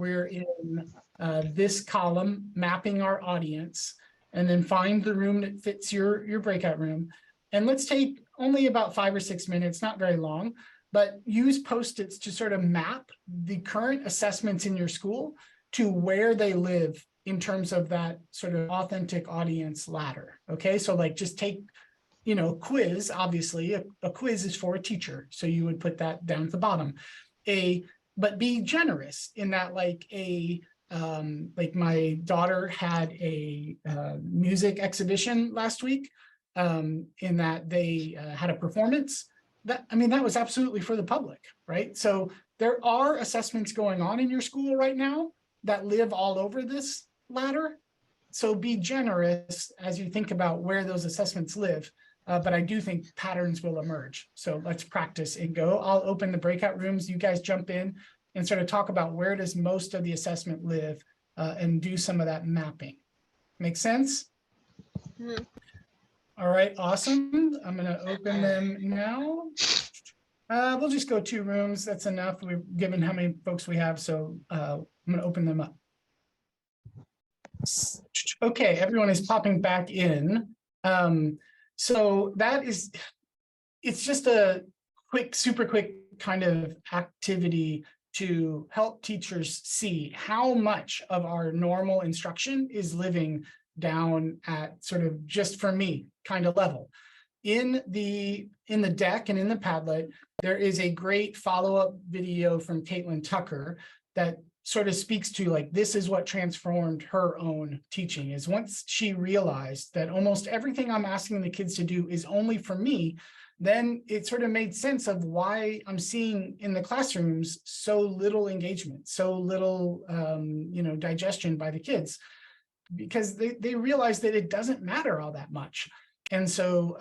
column, mapping our audience, and then find the room that fits your breakout room. And let's take only about 5 or 6 minutes, not very long, but use Post-its to sort of map the current assessments in your school to where they live in terms of that sort of authentic audience ladder. Okay, so like just take, you know, quiz, obviously a quiz is for a teacher, so you would put that down at the bottom. But be generous in that, like my daughter had a music exhibition last week, in that they had a performance that was absolutely for the public, right? So there are assessments going on in your school right now that live all over this ladder. So be generous as you think about where those assessments live. But I do think patterns will emerge. So let's practice and go. I'll open the breakout rooms. You guys jump in and sort of talk about where does most of the assessment live, and do some of that mapping. Make sense? Mm-hmm. All right, awesome. I'm going to open them now. We'll just go 2 rooms. That's enough. We've given how many folks we have. So I'm going to open them up. Okay, everyone is popping back in. So it's just a super quick kind of activity to help teachers see how much of our normal instruction is living down at sort of just for me kind of level. in the deck and in the Padlet, there is a great follow-up video from Caitlin Tucker that sort of speaks to like, this is what transformed her own teaching, is once she realized that almost everything I'm asking the kids to do is only for me, then it sort of made sense of why I'm seeing in the classrooms so little engagement, so little, digestion by the kids, because they realized that it doesn't matter all that much. And so,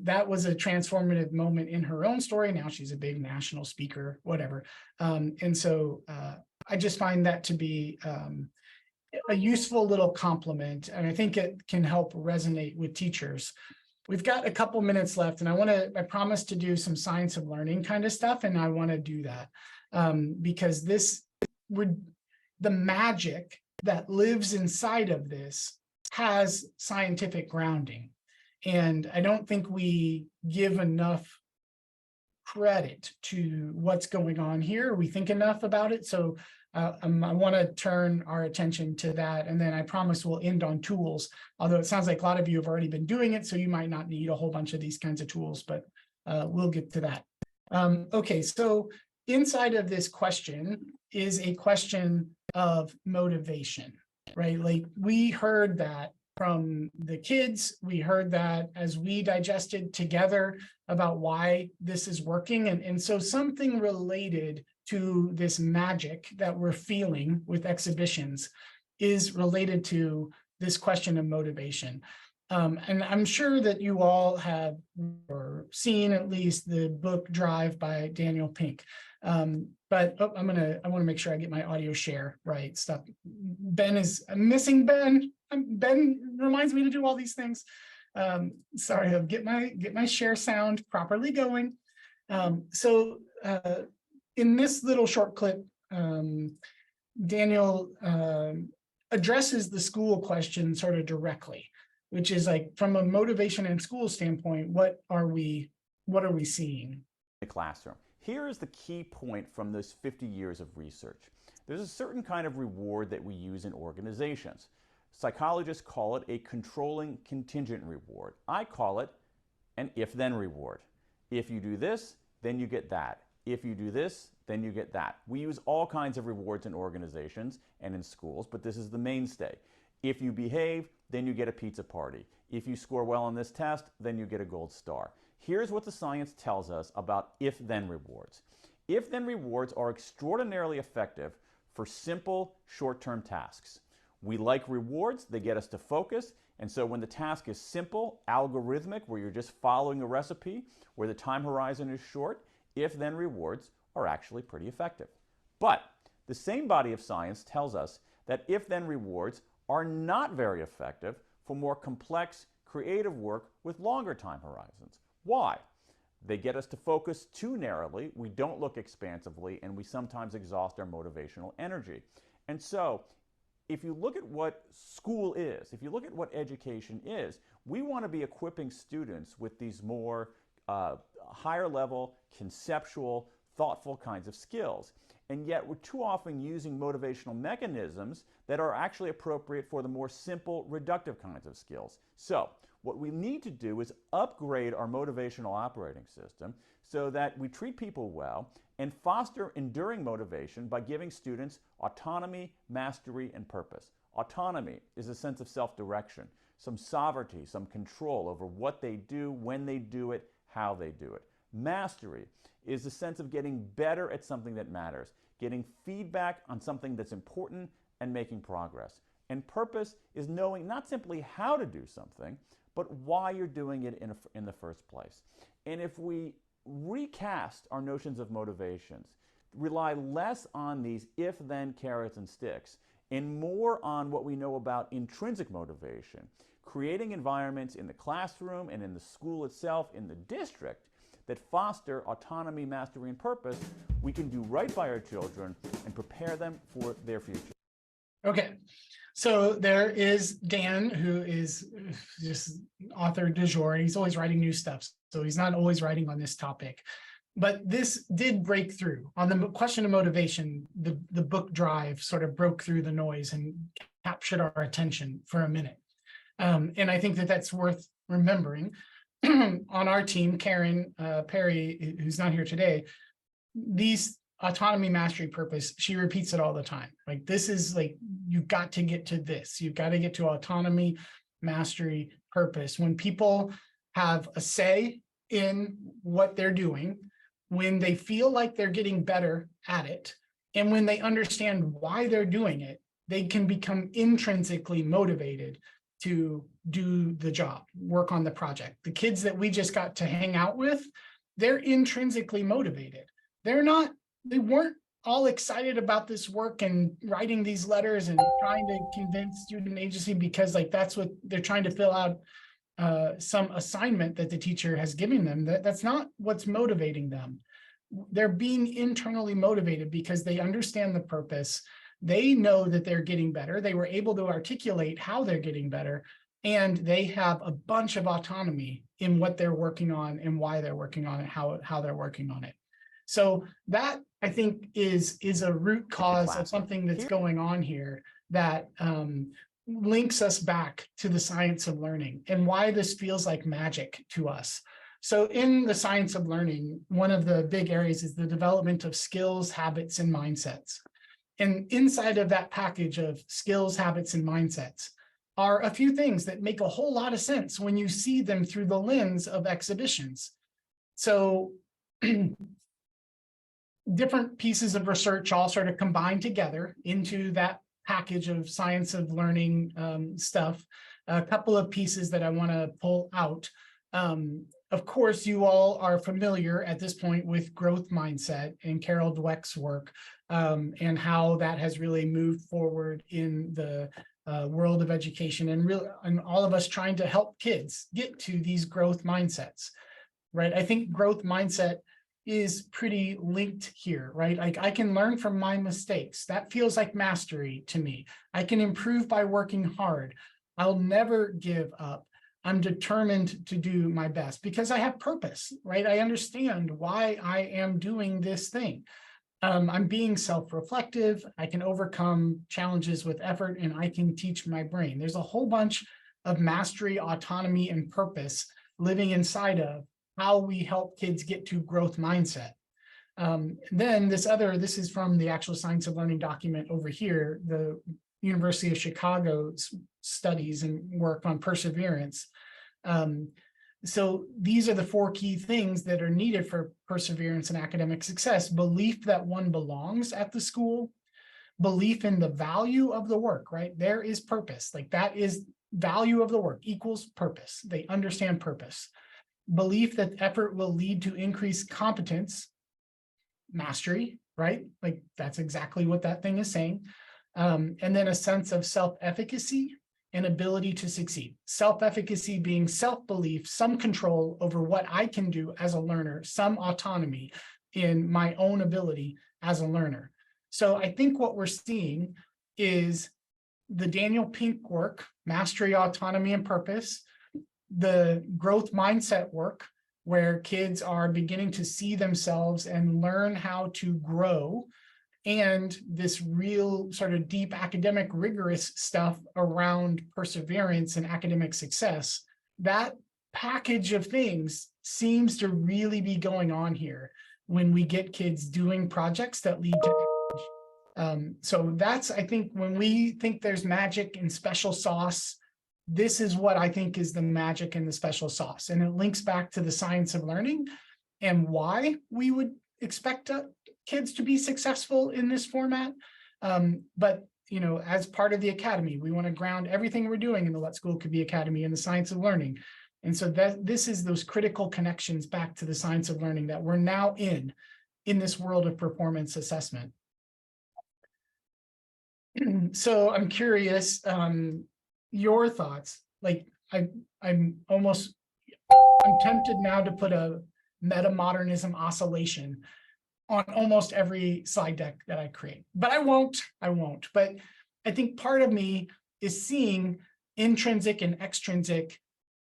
that was a transformative moment in her own story. Now she's a big national speaker, whatever. And so I just find that to be a useful little compliment. And I think it can help resonate with teachers. We've got a couple minutes left, and I promised to do some science of learning kind of stuff. And I want to do that because the magic that lives inside of this has scientific grounding. And I don't think we give enough credit to what's going on here. We think enough about it. So I want to turn our attention to that. And then I promise we'll end on tools, although it sounds like a lot of you have already been doing it, so you might not need a whole bunch of these kinds of tools, but we'll get to that. Okay, so inside of this question is a question of motivation, right? Like we heard that from the kids, we heard that as we digested together about why this is working. And so something related to this magic that we're feeling with exhibitions is related to this question of motivation. And I'm sure that you all have or seen at least the book Drive by Daniel Pink. But I want to make sure I get my audio share right. Stuff. I'm missing Ben. Ben reminds me to do all these things. Sorry, I'll get my share sound properly going. In this little short clip, Daniel addresses the school question sort of directly, which is like, from a motivation and school standpoint, what are we seeing? The classroom. Here is the key point from this 50 years of research. There's a certain kind of reward that we use in organizations. Psychologists call it a controlling contingent reward. I call it an if-then reward. If you do this, then you get that. If you do this, then you get that. We use all kinds of rewards in organizations and in schools, but this is the mainstay. If you behave, then you get a pizza party. If you score well on this test, then you get a gold star. Here's what the science tells us about if-then rewards. If-then rewards are extraordinarily effective for simple, short-term tasks. We like rewards, they get us to focus, and so when the task is simple, algorithmic, where you're just following a recipe, where the time horizon is short, if-then rewards are actually pretty effective. But the same body of science tells us that if-then rewards are not very effective for more complex, creative work with longer time horizons. Why? They get us to focus too narrowly, we don't look expansively, and we sometimes exhaust our motivational energy. And so, if you look at what school is, if you look at what education is, we want to be equipping students with these more higher level, conceptual, thoughtful kinds of skills. And yet we're too often using motivational mechanisms that are actually appropriate for the more simple, reductive kinds of skills. So what we need to do is upgrade our motivational operating system so that we treat people well and foster enduring motivation by giving students autonomy, mastery, and purpose. Autonomy is a sense of self-direction, some sovereignty, some control over what they do, when they do it, how they do it. Mastery is a sense of getting better at something that matters, getting feedback on something that's important, and making progress. And purpose is knowing not simply how to do something, but why you're doing it in the first place. And if we recast our notions of motivations, rely less on these if-then carrots and sticks, and more on what we know about intrinsic motivation, creating environments in the classroom and in the school itself, in the district, that foster autonomy, mastery, and purpose, we can do right by our children and prepare them for their future. Okay, so there is Dan, who is just author du jour. He's always writing new stuff, so he's not always writing on this topic. But this did break through. On the question of motivation, the book Drive sort of broke through the noise and captured our attention for a minute. And I think that that's worth remembering. on our team, Karen Perry, who's not here today, these autonomy, mastery, purpose, she repeats it all the time. Like, this is like, you've got to get to this. You've got to get to autonomy, mastery, purpose. When people have a say in what they're doing, when they feel like they're getting better at it, and when they understand why they're doing it, they can become intrinsically motivated to do the job, work on the project. The kids that we just got to hang out with, they're intrinsically motivated. They weren't all excited about this work and writing these letters and trying to convince student agency because like that's what they're trying to fill out some assignment that the teacher has given them. That's not what's motivating them. They're being internally motivated because they understand the purpose. They know that they're getting better. They were able to articulate how they're getting better, and they have a bunch of autonomy in what they're working on and why they're working on it, how they're working on it. So that, I think, is a root cause of something that's going on here that links us back to the science of learning and why this feels like magic to us. So in the science of learning, one of the big areas is the development of skills, habits, and mindsets. And inside of that package of skills, habits, and mindsets are a few things that make a whole lot of sense when you see them through the lens of exhibitions. So different pieces of research all sort of combined together into that package of science of learning stuff. A couple of pieces that I want to pull out. Of course, you all are familiar at this point with growth mindset and Carol Dweck's work and how that has really moved forward in the world of education and all of us trying to help kids get to these growth mindsets, right? I think growth mindset is pretty linked here, right? Like, I can learn from my mistakes. That feels like mastery to me. I can improve by working hard. I'll never give up. I'm determined to do my best because I have purpose, right? I understand why I am doing this thing. I'm being self-reflective. I can overcome challenges with effort, and I can teach my brain. There's a whole bunch of mastery, autonomy, and purpose living inside of how we help kids get to growth mindset. Then this is from the actual science of learning document over here, the University of Chicago's studies and work on perseverance. So these are the 4 key things that are needed for perseverance and academic success: belief that one belongs at the school, belief in the value of the work, right? There is purpose, like that is value of the work equals purpose. They understand purpose. Belief that effort will lead to increased competence, mastery, right? Like that's exactly what that thing is saying. And then a sense of self-efficacy and ability to succeed. Self-efficacy being self-belief, some control over what I can do as a learner, some autonomy in my own ability as a learner. So I think what we're seeing is the Daniel Pink work, mastery, autonomy, and purpose, the growth mindset work, where kids are beginning to see themselves and learn how to grow, and this real sort of deep academic rigorous stuff around perseverance and academic success. That package of things seems to really be going on here when we get kids doing projects that lead to so that's, I think, when we think there's magic and special sauce, this is what I think is the magic and the special sauce. And it links back to the science of learning and why we would expect kids to be successful in this format. But, you know, as part of the academy, we want to ground everything we're doing in the What School Could Be Academy in the science of learning. And so this is those critical connections back to the science of learning that we're now in this world of performance assessment. So I'm curious, your thoughts. Like I'm tempted now to put a meta-modernism oscillation on almost every slide deck that I create, but I won't. But I think part of me is seeing intrinsic and extrinsic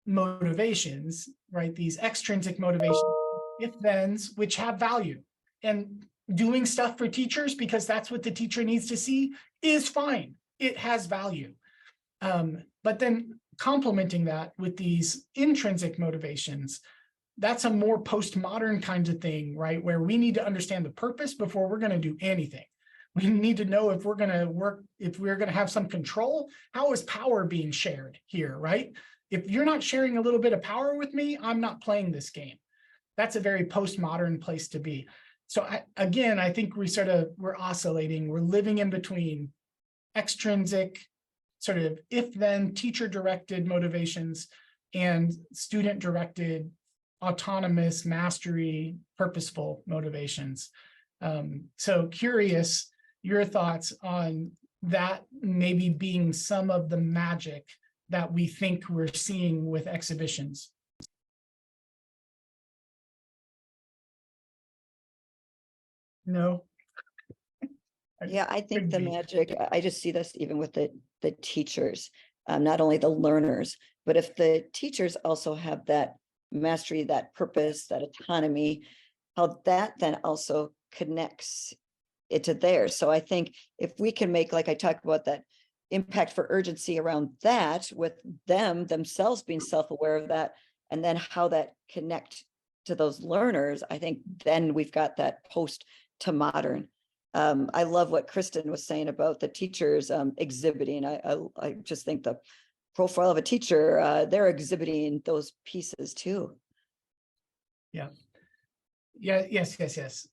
motivations, right? These extrinsic motivations, if-thens, which have value, and doing stuff for teachers because that's what the teacher needs to see is fine. It has value. But then complementing that with these intrinsic motivations, that's a more postmodern kind of thing, right? Where we need to understand the purpose before we're going to do anything. We need to know if we're going to work, if we're going to have some control, how is power being shared here, right? If you're not sharing a little bit of power with me, I'm not playing this game. That's a very postmodern place to be. So again, I think we're oscillating, we're living in between extrinsic, sort of if-then teacher-directed motivations and student-directed, autonomous, mastery, purposeful motivations. So curious your thoughts on that maybe being some of the magic that we think we're seeing with exhibitions. No. Yeah, I think Could the be. magic, I just see this even with the teachers, not only the learners, but if the teachers also have that mastery, that purpose, that autonomy, how that then also connects it to theirs. So I think if we can make, like I talked about, that impact for urgency around that, with them themselves being self-aware of that, and then how that connect to those learners, I think then we've got that post to modern. I love what Kristen was saying about the teachers exhibiting. I just think the profile of a teacher, they're exhibiting those pieces too. Yeah. Yeah. Yes.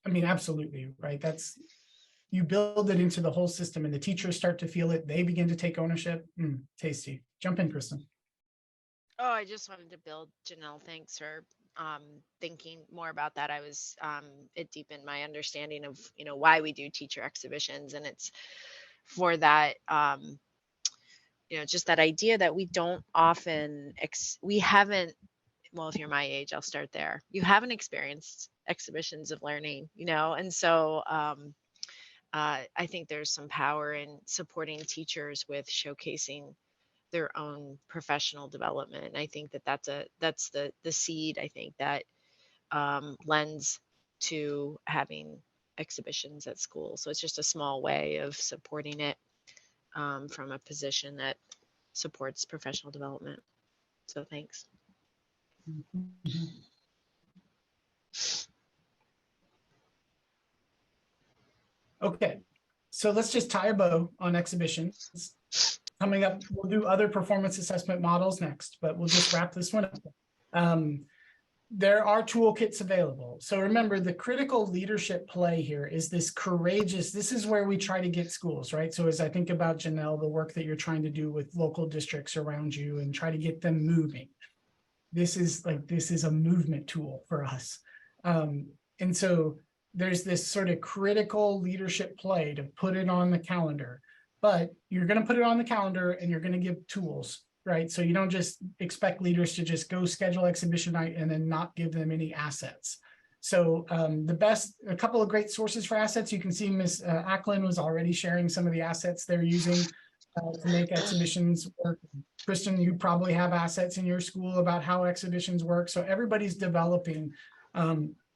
I mean, absolutely. Right. That's, you build it into the whole system and the teachers start to feel it. They begin to take ownership. Tasty. Jump in, Kristen. Oh, I just wanted to build, Janelle, thanks for thinking more about that. It deepened my understanding of, why we do teacher exhibitions. And it's for that, just that idea that we don't often, we haven't, well, if you're my age, I'll start there. You haven't experienced exhibitions of learning, and so I think there's some power in supporting teachers with showcasing their own professional development. And I think that's the seed, I think, that lends to having exhibitions at school. So it's just a small way of supporting it from a position that supports professional development. So thanks. Okay, so let's just tie a bow on exhibitions. Coming up, we'll do other performance assessment models next, but we'll just wrap this one up. There are toolkits available. So remember, the critical leadership play here is this courageous, this is where we try to get schools, right? So as I think about, Janelle, the work that you're trying to do with local districts around you and try to get them moving. This is a movement tool for us. And so there's this sort of critical leadership play to put it on the calendar, but you're going to put it on the calendar and you're going to give tools, right? So you don't just expect leaders to just go schedule exhibition night and then not give them any assets. So a couple of great sources for assets. You can see Ms. Acklin was already sharing some of the assets they're using to make exhibitions work. Kristen, you probably have assets in your school about how exhibitions work. So everybody's developing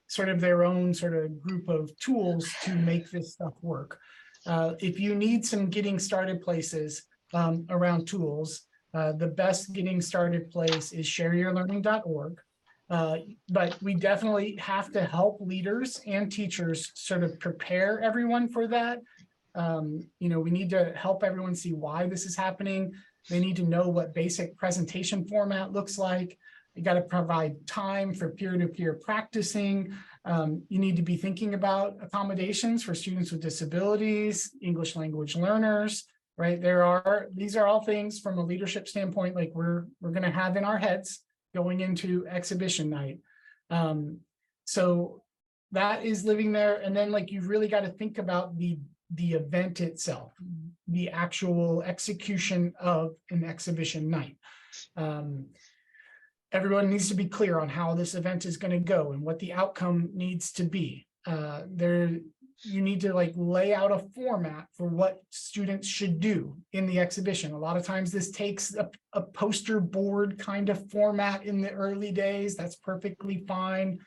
sort of their own sort of group of tools to make this stuff work. If you need some getting started places around tools, the best getting started place is shareyourlearning.org. But we definitely have to help leaders and teachers sort of prepare everyone for that. We need to help everyone see why this is happening. They need to know what basic presentation format looks like. You got to provide time for peer-to-peer practicing. You need to be thinking about accommodations for students with disabilities, English language learners, right? These are all things from a leadership standpoint, like we're going to have in our heads going into exhibition night. So that is living there. And then you've really got to think about the event itself, the actual execution of an exhibition night. Everyone needs to be clear on how this event is going to go and what the outcome needs to be. You need to lay out a format for what students should do in the exhibition. A lot of times this takes a poster board kind of format in the early days. That's perfectly fine.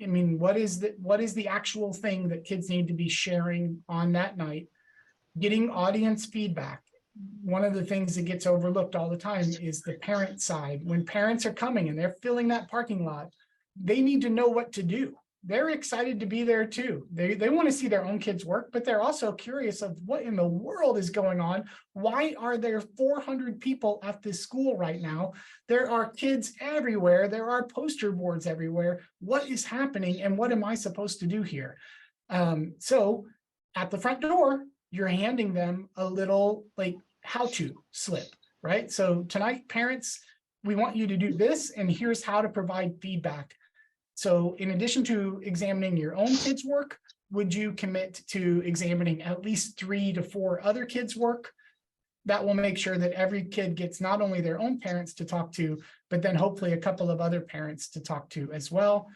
I mean, what is the actual thing that kids need to be sharing on that night? Getting audience feedback. one of the things that gets overlooked all the time is the parent side. When parents are coming and they're filling that parking lot, they need to know what to do. They're excited to be there too. They want to see their own kids work, but they're also curious of what in the world is going on. Why are there 400 people at this school right now? There are kids everywhere. There are poster boards everywhere. What is happening and what am I supposed to do here? So at the front door, you're handing them a little like how-to slip, right? So tonight, parents, we want you to do this, and here's how to provide feedback. So in addition to examining your own kids' work, would you commit to examining at least 3 to 4 other kids' work? That will make sure that every kid gets not only their own parents to talk to, but then hopefully a couple of other parents to talk to as well.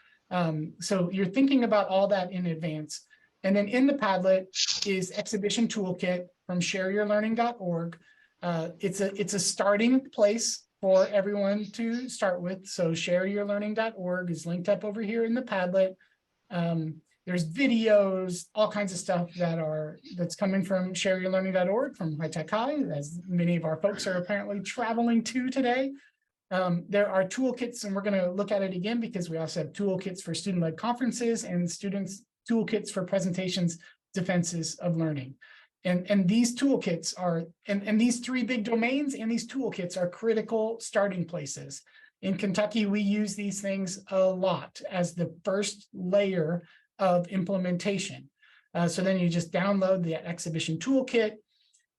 So you're thinking about all that in advance. And then in the Padlet is Exhibition Toolkit from shareyourlearning.org. It's a starting place for everyone to start with. So shareyourlearning.org is linked up over here in the Padlet. There's videos, all kinds of stuff that's coming from shareyourlearning.org from High Tech High, as many of our folks are apparently traveling to today. There are toolkits, and we're going to look at it again because we also have toolkits for student-led conferences and students toolkits for presentations, defenses of learning. And these toolkits are, and these 3 big domains and these toolkits are critical starting places. In Kentucky, we use these things a lot as the first layer of implementation. So then you just download the exhibition toolkit.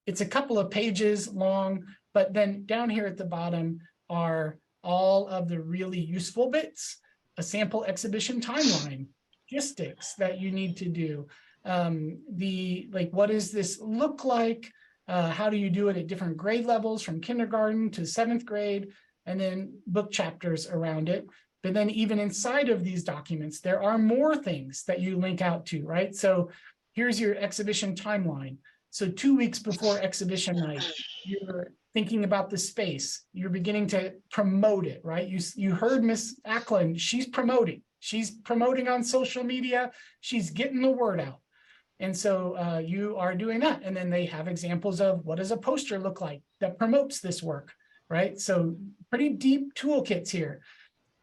It's a couple of pages long, but then down here at the bottom are all of the really useful bits, a sample exhibition timeline, logistics that you need to do. What does this look like? How do you do it at different grade levels from kindergarten to 7th grade, and then book chapters around it. But then even inside of these documents, there are more things that you link out to, right? So here's your exhibition timeline. So 2 weeks before exhibition night, you're thinking about the space. You're beginning to promote it, right? You heard Miss Ackland, she's promoting. She's promoting on social media. She's getting the word out. And so you are doing that. And then they have examples of what does a poster look like that promotes this work, right? So pretty deep toolkits here.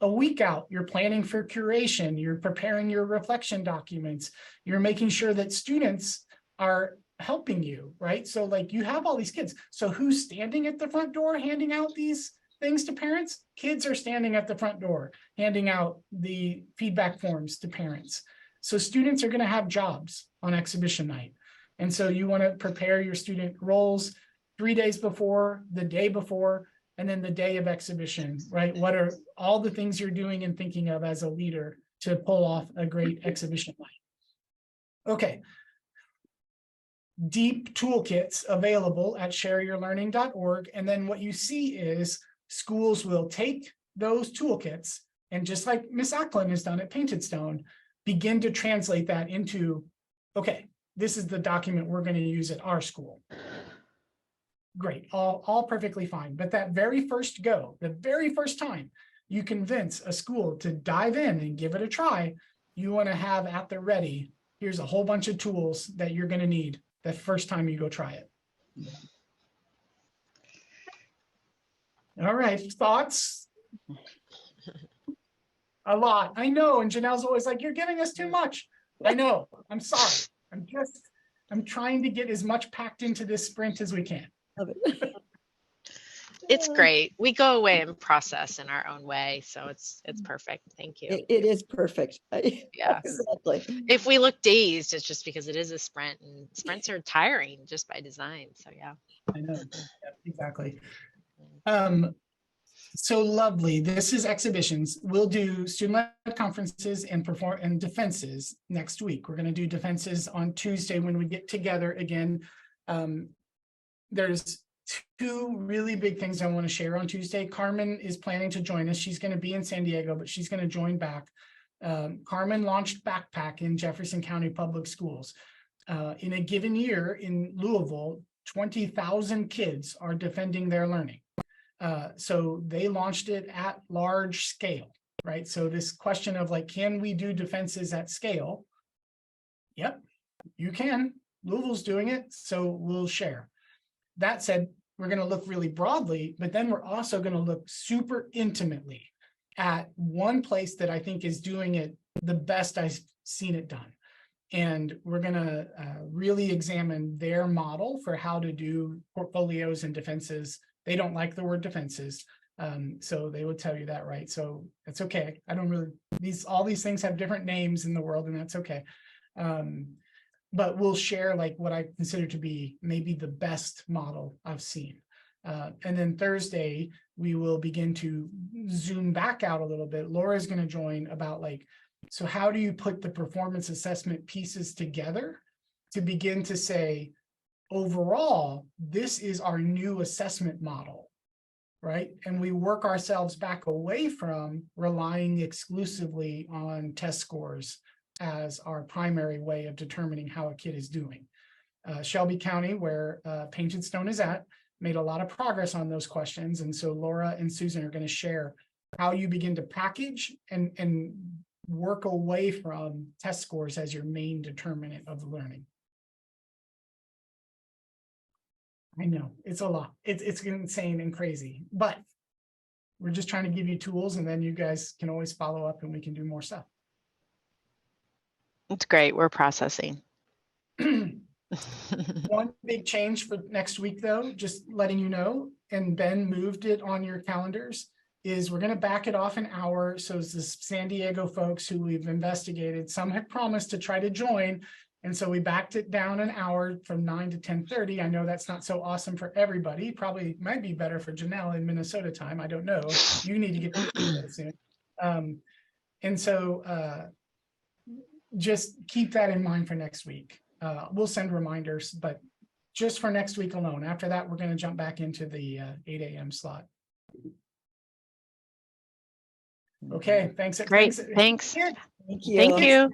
A week out, you're planning for curation. You're preparing your reflection documents. You're making sure that students are helping you, right? So like you have all these kids. So who's standing at the front door handing out these things to parents? Kids are standing at the front door handing out the feedback forms to parents. So students are going to have jobs on exhibition night. And so you want to prepare your student roles 3 days before, the day before, and then the day of exhibition, right? What are all the things you're doing and thinking of as a leader to pull off a great exhibition night? Okay. Deep toolkits available at shareyourlearning.org. And then what you see is schools will take those toolkits and just like Miss Ackland has done at Painted Stone, begin to translate that into, okay, this is the document we're going to use at our school. Great, all perfectly fine. But that very first go, the very first time you convince a school to dive in and give it a try, you want to have at the ready, here's a whole bunch of tools that you're going to need the first time you go try it. All right, thoughts? A lot, I know. And Janelle's always like, you're giving us too much. I know, I'm sorry. I'm trying to get as much packed into this sprint as we can. Love it. It's great. We go away and process in our own way. So it's perfect. Thank you. It is perfect. Yeah. Exactly. If we look dazed, it's just because it is a sprint, and sprints are tiring just by design. So yeah. I know, yeah, exactly. So lovely. This is exhibitions. We'll do student-led conferences and defenses next week. We're going to do defenses on Tuesday when we get together again. There's 2 really big things I want to share on Tuesday. Carmen is planning to join us. She's going to be in San Diego, but she's going to join back. Carmen launched Backpack in Jefferson County Public Schools. In a given year in Louisville, 20,000 kids are defending their learning. So they launched it at large scale, right? So this question of like, can we do defenses at scale? Yep, you can. Louisville's doing it, so we'll share. that said, we're going to look really broadly, but then we're also going to look super intimately at one place that I think is doing it the best I've seen it done. And we're going to really examine their model for how to do portfolios and defenses. They don't like the word defenses. So they would tell you that, right? So it's okay. I don't really, all these things have different names in the world, and that's okay. But we'll share like what I consider to be maybe the best model I've seen. And then Thursday, we will begin to zoom back out a little bit. Laura's going to join about like, so how do you put the performance assessment pieces together to begin to say, overall, this is our new assessment model, right? And we work ourselves back away from relying exclusively on test scores as our primary way of determining how a kid is doing. Shelby County, where Painted Stone is at, made a lot of progress on those questions. And so Laura and Susan are going to share how you begin to package and work away from test scores as your main determinant of learning. I know it's a lot. It's insane and crazy, but we're just trying to give you tools, and then you guys can always follow up and we can do more stuff. It's great. We're processing. One big change for next week, though, just letting you know, and Ben moved it on your calendars, is we're going to back it off an hour. So it's the San Diego folks who we've investigated, some have promised to try to join. And so we backed it down an hour from 9 to 10:30. I know that's not so awesome for everybody. Probably might be better for Janelle in Minnesota time. I don't know. You need to get to Minnesota soon. And so just keep that in mind for next week. We'll send reminders, but just for next week alone. After that, we're going to jump back into the 8 a.m. slot. Okay, thanks. Great. Thanks. Thank you. Thank you.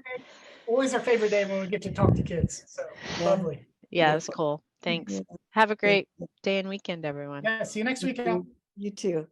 Always our favorite day when we get to talk to kids. So lovely. Yeah, that's cool. Thanks. Yeah. Have a great day and weekend, everyone. Yeah, see you next week. Al. You too.